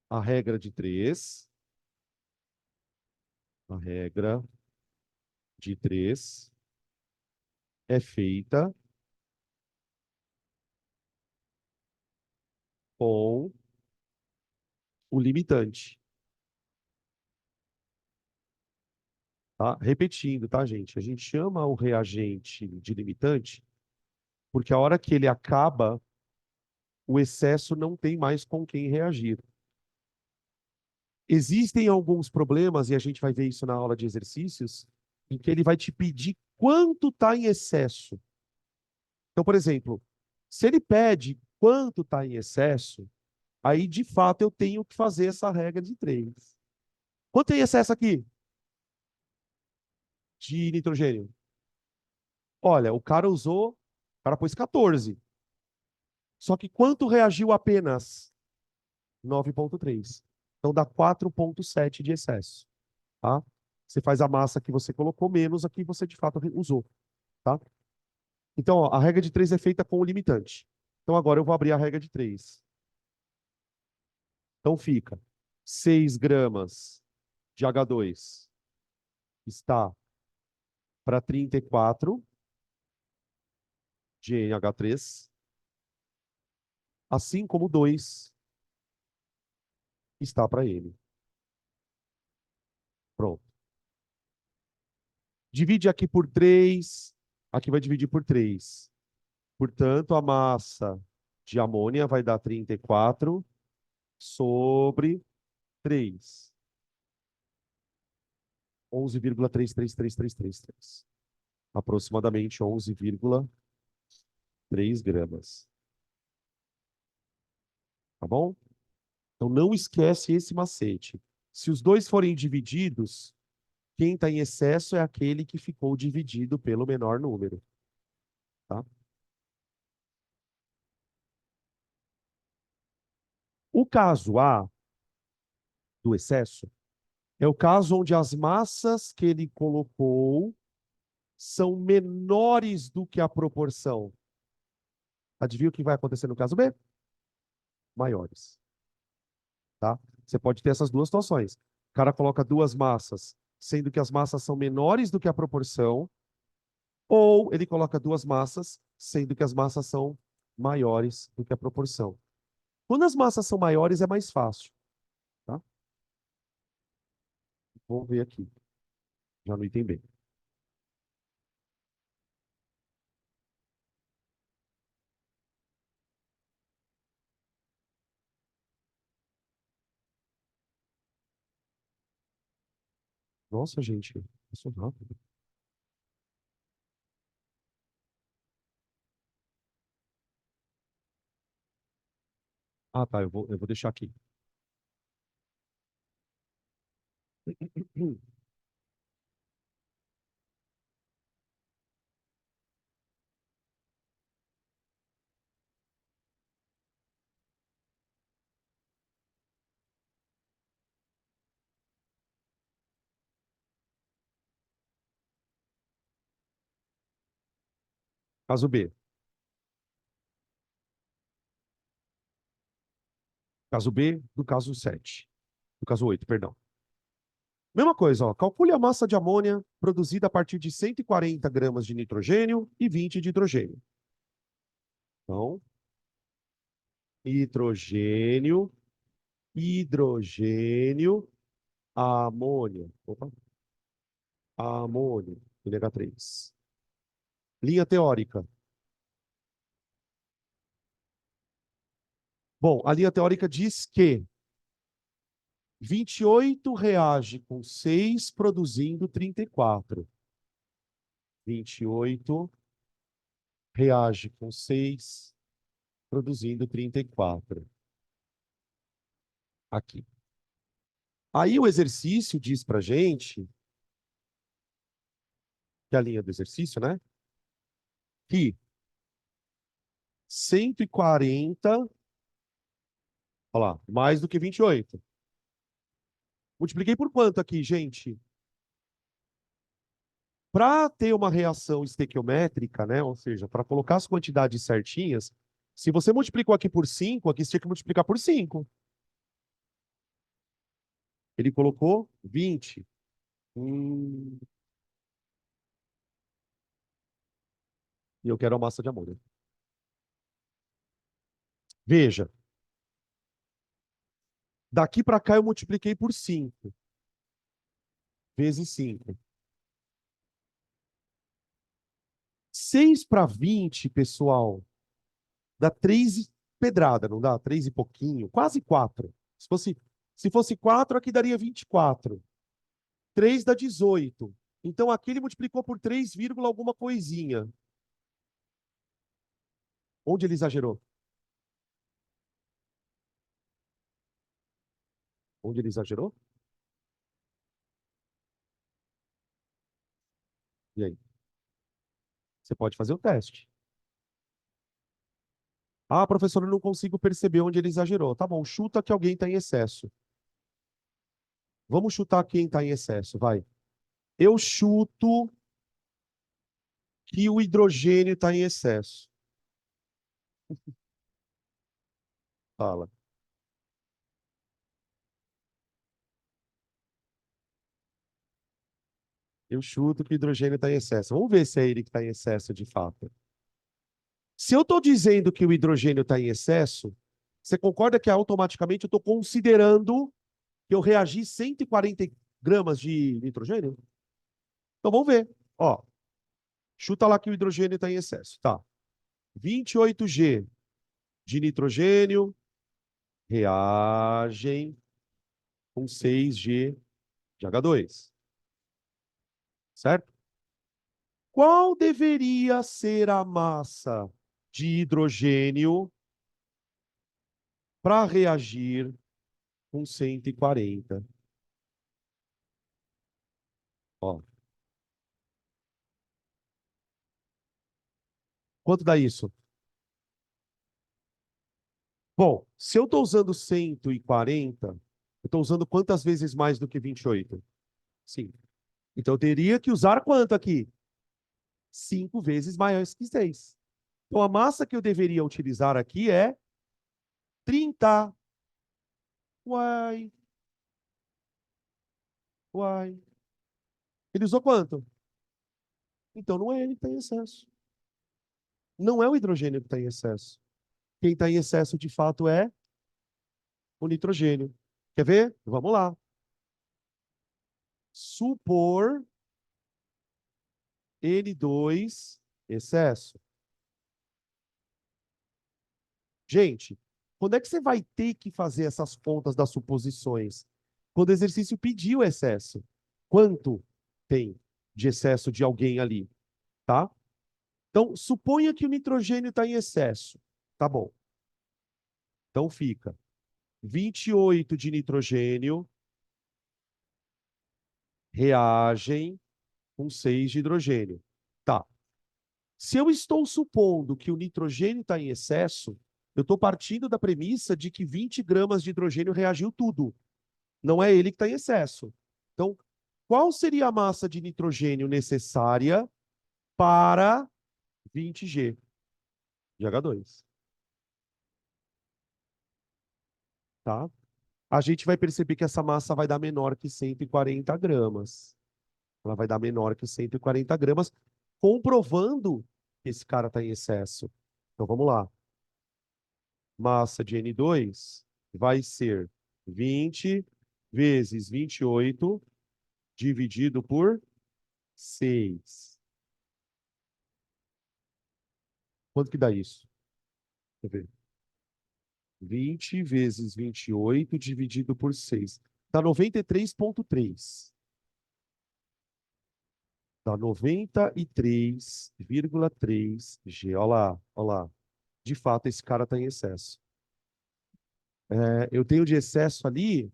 [SPEAKER 1] a regra de 3, a regra de 3 é feita com o limitante, tá? Repetindo, tá, gente? A gente chama o reagente de limitante porque a hora que ele acaba, o excesso não tem mais com quem reagir. Existem alguns problemas, e a gente vai ver isso na aula de exercícios, em que ele vai te pedir quanto está em excesso. Então, por exemplo, se ele pede quanto está em excesso, aí de fato eu tenho que fazer essa regra de 3. Quanto tem excesso aqui de nitrogênio? Olha, o cara pôs 14. Só que quanto reagiu apenas? 9,3. Então dá 4,7 de excesso, tá? Você faz a massa que você colocou menos a que você de fato usou, tá? Então, ó, a regra de 3 é feita com o limitante. Então agora eu vou abrir a regra de 3. Então fica 6 gramas de H2 está para 34 de NH3, assim como 2 está para N. Pronto. Divide aqui por 3, aqui vai dividir por 3. Portanto, a massa de amônia vai dar 34 sobre 3. 11,333333. Aproximadamente 11,3 gramas. Tá bom? Então, não esquece esse macete. Se os dois forem divididos, quem está em excesso é aquele que ficou dividido pelo menor número. Tá? O caso A do excesso é o caso onde as massas que ele colocou são menores do que a proporção. Adivinha o que vai acontecer no caso B? Maiores. Tá? Você pode ter essas duas situações. O cara coloca duas massas, sendo que as massas são menores do que a proporção, ou ele coloca duas massas, sendo que as massas são maiores do que a proporção. Quando as massas são maiores, é mais fácil. Tá? Vamos ver aqui. Já no item B. Nossa, gente, passou rápido. Ah, tá, eu vou deixar aqui. Caso B. Caso B do caso 7. Do caso 8, perdão. Mesma coisa, ó. Calcule a massa de amônia produzida a partir de 140 gramas de nitrogênio e 20 de hidrogênio. Então, nitrogênio, hidrogênio, amônia. Opa. Amônio, NH3. Linha teórica. Bom, a linha teórica diz que 28 reage com 6, produzindo 34. 28 reage com 6, produzindo 34. Aqui. Aí o exercício diz pra gente, que é a linha do exercício, né? Que 140, olha lá, mais do que 28. Multipliquei por quanto aqui, gente? Para ter uma reação estequiométrica, né? Ou seja, para colocar as quantidades certinhas, se você multiplicou aqui por 5, aqui você tinha que multiplicar por 5. Ele colocou 20. E eu quero a massa de amônia. Veja. Daqui para cá eu multipliquei por 5. Vezes 5. 6 para 20, pessoal, dá 3 pedrada, não dá? 3 e pouquinho, quase 4. Se fosse 4, aqui daria 24. 3 dá 18. Então aqui ele multiplicou por 3, alguma coisinha. Onde ele exagerou? Onde ele exagerou? E aí? Você pode fazer o teste. Ah, professor, eu não consigo perceber onde ele exagerou. Tá bom, chuta que alguém está em excesso. Vamos chutar quem está em excesso, vai. Eu chuto que o hidrogênio está em excesso. Fala. Eu chuto que o hidrogênio está em excesso. Vamos ver se é ele que está em excesso de fato. Se eu estou dizendo que o hidrogênio está em excesso, você concorda que automaticamente eu estou considerando que eu reagi 140 gramas de nitrogênio? Então vamos ver. Ó, chuta lá que o hidrogênio está em excesso. Tá. 28G de nitrogênio reagem com 6G de H2. Certo? Qual deveria ser a massa de hidrogênio para reagir com 140? Ó, quanto dá isso? Bom, se eu estou usando 140, eu estou usando quantas vezes mais do que 28? Sim. Então eu teria que usar quanto aqui? 5 vezes mais que 6. Então a massa que eu deveria utilizar aqui é 30. Uai, uai. Ele usou quanto? Então não é ele que está em excesso. Não é o hidrogênio que está em excesso. Quem está em excesso de fato é o nitrogênio. Quer ver? Vamos lá. Supor N2 excesso. Gente, quando é que você vai ter que fazer essas contas das suposições? Quando o exercício pediu excesso. Quanto tem de excesso de alguém ali, tá? Então, suponha que o nitrogênio está em excesso. Tá bom. Então fica 28 de nitrogênio reagem com 6 de hidrogênio. Tá. Se eu estou supondo que o nitrogênio está em excesso, eu estou partindo da premissa de que 20 gramas de hidrogênio reagiu tudo. Não é ele que está em excesso. Então, qual seria a massa de nitrogênio necessária para 20G de H2, tá? A gente vai perceber que essa massa vai dar menor que 140 gramas. Ela vai dar menor que 140 gramas, comprovando que esse cara está em excesso. Então vamos lá. Massa de N2 vai ser 20 vezes 28 dividido por 6. Quanto que dá isso? Deixa eu ver. 20 vezes 28 dividido por 6. Dá 93,3. Dá 93,3 G. Olha lá, olha lá. De fato, esse cara está em excesso. Eu tenho de excesso ali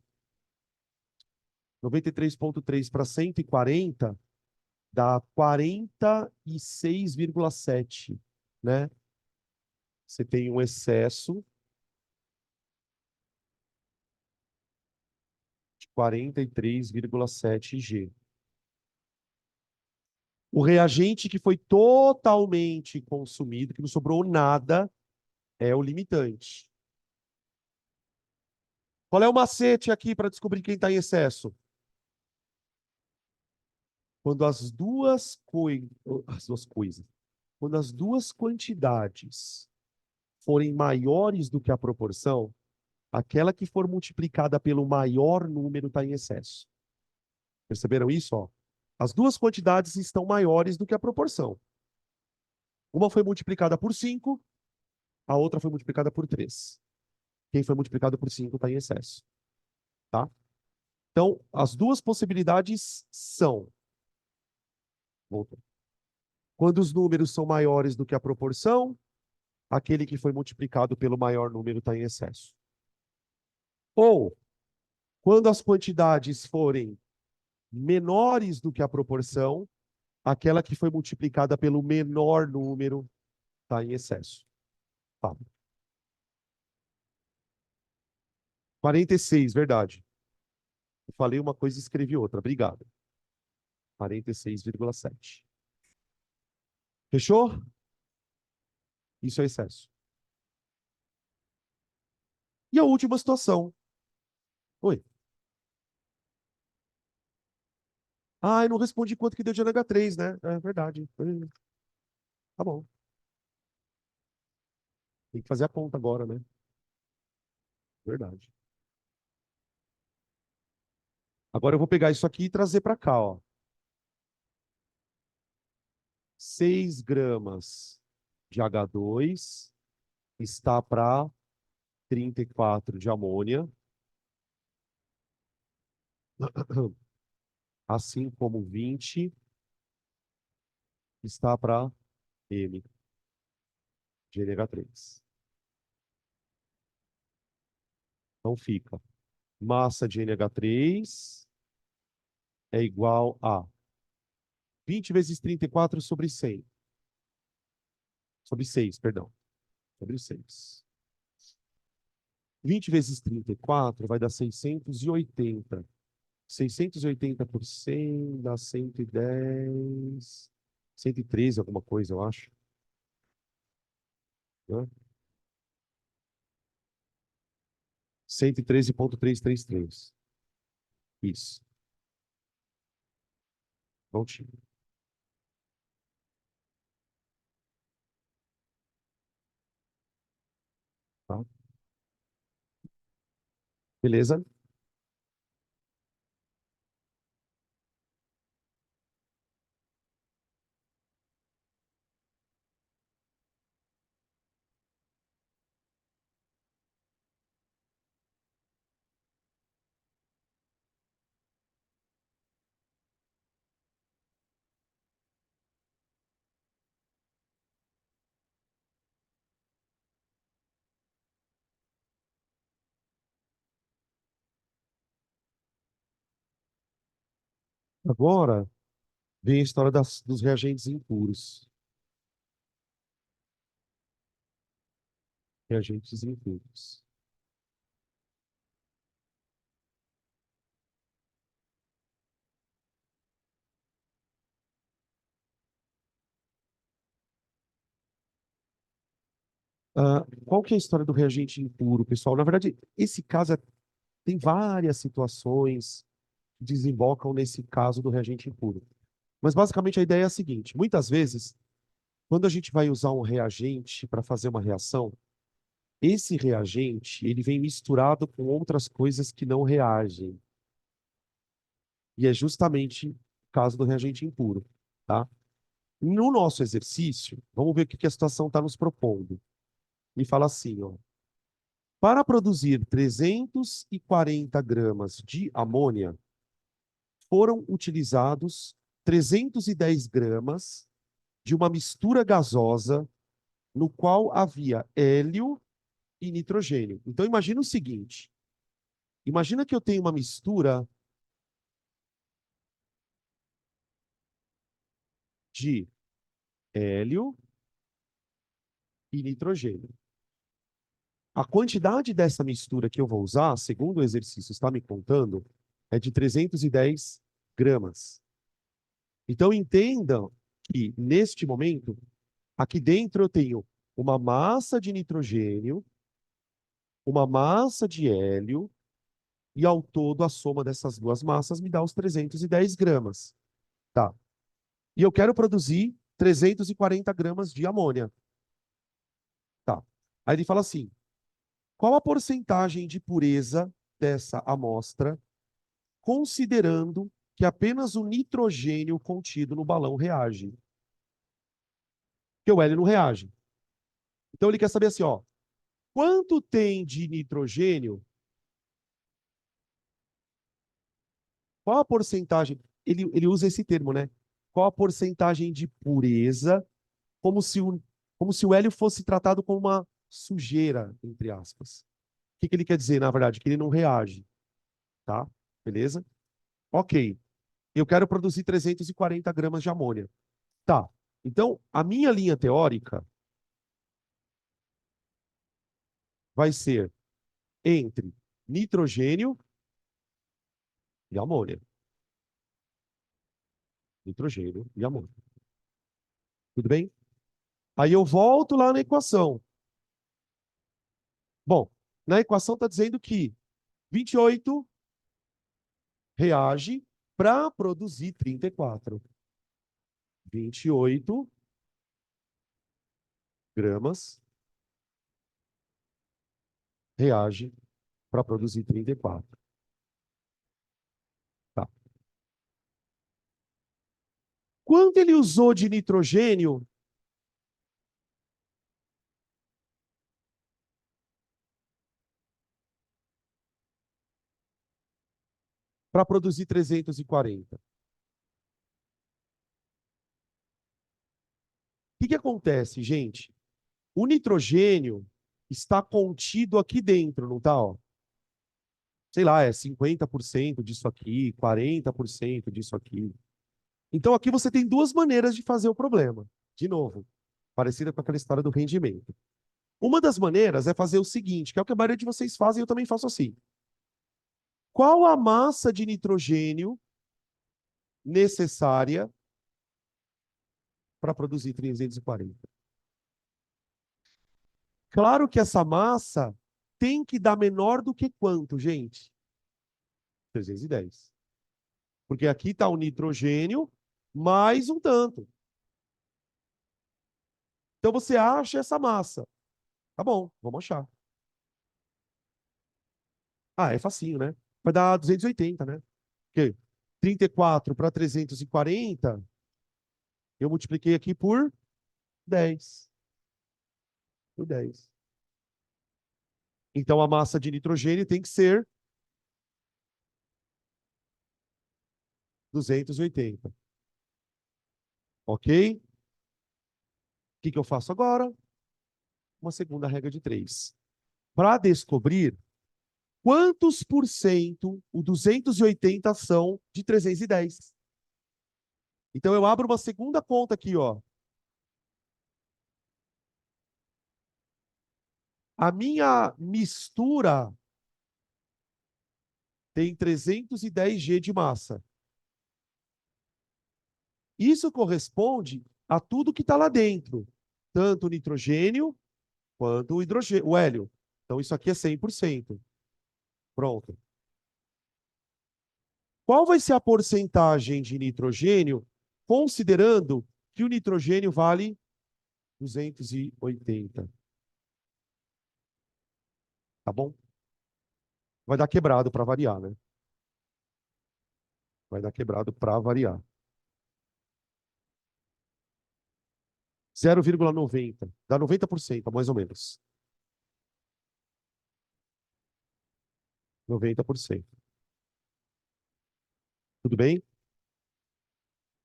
[SPEAKER 1] 93,3 para 140 dá 46,7, né? Você tem um excesso de 43,7 G. O reagente que foi totalmente consumido, que não sobrou nada, é o limitante. Qual é o macete aqui para descobrir quem está em excesso? Quando as duas coisas, quando as duas quantidades forem maiores do que a proporção, aquela que for multiplicada pelo maior número está em excesso. Perceberam isso? Ó? As duas quantidades estão maiores do que a proporção. Uma foi multiplicada por 5, a outra foi multiplicada por 3. Quem foi multiplicado por 5 está em excesso. Tá? Então, as duas possibilidades são: voltou. Quando os números são maiores do que a proporção, aquele que foi multiplicado pelo maior número está em excesso. Ou, quando as quantidades forem menores do que a proporção, aquela que foi multiplicada pelo menor número está em excesso. Tá. 46, verdade. Eu falei uma coisa e escrevi outra. Obrigado. 46,7. Fechou? Isso é excesso. E a última situação. Oi. Ah, eu não respondi quanto que deu de NH3, né? É verdade. Tá bom. Tem que fazer a conta agora, né? Verdade. Agora eu vou pegar isso aqui e trazer para cá, ó. 6 gramas de H2 está para 34 de amônia, assim como 20 está para M de NH3. Então fica massa de NH3 é igual a 20 vezes 34 sobre 100. Sobre 6, perdão. Sobre 6. 20 vezes 34 vai dar 680. 680 por 100 dá 110. 113, alguma coisa, eu acho. Né? 113,333. Isso. Prontinho. Tá? Beleza? Agora vem a história dos reagentes impuros. Reagentes impuros. Qual que é a história do reagente impuro, pessoal? Na verdade, esse caso tem várias situações que desembocam nesse caso do reagente impuro. Mas basicamente a ideia é a seguinte: muitas vezes, quando a gente vai usar um reagente para fazer uma reação, esse reagente ele vem misturado com outras coisas que não reagem. E é justamente o caso do reagente impuro, tá? No nosso exercício, vamos ver o que a situação está nos propondo. E fala assim, ó. Para produzir 340 gramas de amônia, foram utilizados 310 gramas de uma mistura gasosa no qual havia hélio e nitrogênio. Então, imagina o seguinte. Imagina que eu tenho uma mistura de hélio e nitrogênio. A quantidade dessa mistura que eu vou usar, segundo o exercício está me contando, é de 310 gramas. Então, entendam que, neste momento, aqui dentro eu tenho uma massa de nitrogênio, uma massa de hélio, e ao todo a soma dessas duas massas me dá os 310 gramas. Tá. E eu quero produzir 340 gramas de amônia. Tá. Aí ele fala assim: qual a porcentagem de pureza dessa amostra, considerando que apenas o nitrogênio contido no balão reage? Porque o hélio não reage. Então ele quer saber assim, ó, quanto tem de nitrogênio? Qual a porcentagem? Ele usa esse termo, né? Qual a porcentagem de pureza, como se como se o hélio fosse tratado como uma sujeira, entre aspas. O que ele quer dizer, na verdade? Que ele não reage, tá? Beleza? Ok. Eu quero produzir 340 gramas de amônia. Tá. Então, a minha linha teórica vai ser entre nitrogênio e amônia. Nitrogênio e amônia. Tudo bem? Aí eu volto lá na equação. Bom, na equação está dizendo que 28 reage para produzir 34. 28 gramas reage para produzir 34. Tá. Quanto ele usou de nitrogênio para produzir 340? O que acontece, gente? O nitrogênio está contido aqui dentro, não está? Ó? Sei lá, é 50% disso aqui, 40% disso aqui. Então aqui você tem duas maneiras de fazer o problema. De novo, parecida com aquela história do rendimento. Uma das maneiras é fazer o seguinte, que é o que a maioria de vocês fazem, eu também faço assim. Qual a massa de nitrogênio necessária para produzir 340? Claro que essa massa tem que dar menor do que quanto, gente? 310. Porque aqui está o nitrogênio mais um tanto. Então você acha essa massa. Tá bom, vamos achar. Ah, é facinho, né? Vai dar 280, né? Porque 34 para 340, eu multipliquei aqui por 10. Por 10. Então a massa de nitrogênio tem que ser 280. Ok? O que eu faço agora? Uma segunda regra de 3. Para descobrir quantos por cento o 280 são de 310. Então eu abro uma segunda conta aqui, ó. A minha mistura tem 310 G de massa. Isso corresponde a tudo que está lá dentro, tanto o nitrogênio quanto o hidrogênio, o hélio. Então, isso aqui é 100%. Pronto. Qual vai ser a porcentagem de nitrogênio, considerando que o nitrogênio vale 280? Tá bom? Vai dar quebrado para variar, né? Vai dar quebrado para variar. 0,90. Dá 90%, mais ou menos. 90%. Tudo bem?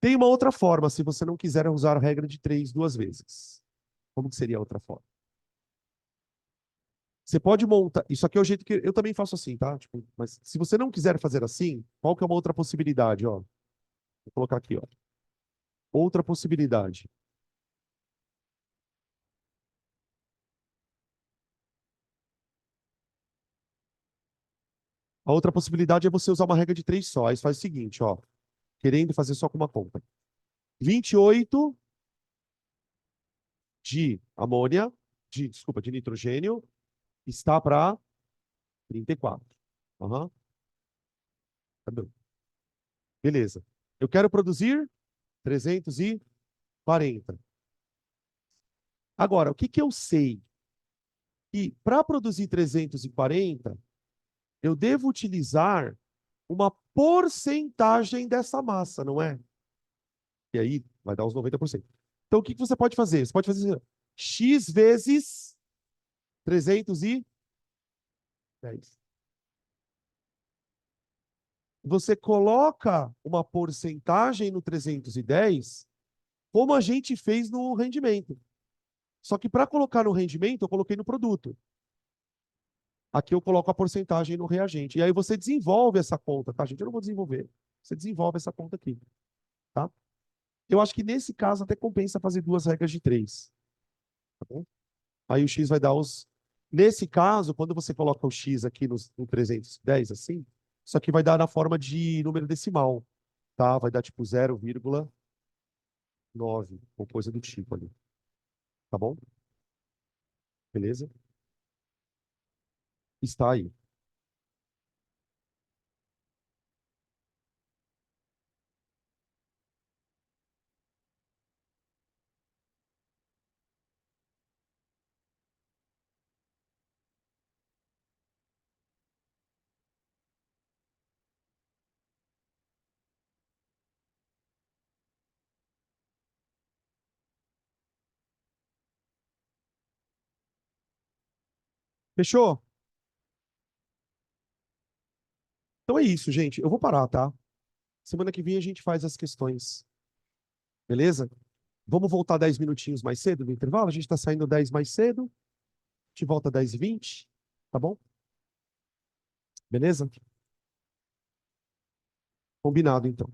[SPEAKER 1] Tem uma outra forma, se você não quiser usar a regra de 3 duas vezes. Como que seria a outra forma? Você pode montar. Isso aqui é o jeito que eu também faço assim, tá? Tipo, mas se você não quiser fazer assim, qual que é uma outra possibilidade, ó? Vou colocar aqui, ó. Outra possibilidade. A outra possibilidade é você usar uma regra de 3 só. Aí você faz o seguinte, ó. Querendo fazer só com uma conta. 28 de amônia, desculpa, de nitrogênio, está para 34. Aham. Tá bom. Beleza. Eu quero produzir 340. Agora, o que que eu sei? Que para produzir 340, eu devo utilizar uma porcentagem dessa massa, não é? E aí vai dar uns 90%. Então, o que que você pode fazer? Você pode fazer assim, x vezes 310. Você coloca uma porcentagem no 310, como a gente fez no rendimento. Só que para colocar no rendimento, eu coloquei no produto. Aqui eu coloco a porcentagem no reagente. E aí você desenvolve essa conta, tá, gente? Eu não vou desenvolver. Você desenvolve essa conta aqui, tá? Eu acho que nesse caso até compensa fazer duas regras de 3. Tá bom? Aí o x vai dar os. Nesse caso, quando você coloca o x aqui no 310, assim, isso aqui vai dar na forma de número decimal, tá? Vai dar tipo 0,9, ou coisa do tipo ali. Tá bom? Beleza? Está aí. Fechou? Então é isso, gente. Eu vou parar, tá? Semana que vem a gente faz as questões. Beleza? Vamos voltar 10 minutinhos mais cedo no intervalo? A gente está saindo 10 mais cedo. A gente volta 10h20. Tá bom? Beleza? Combinado, então.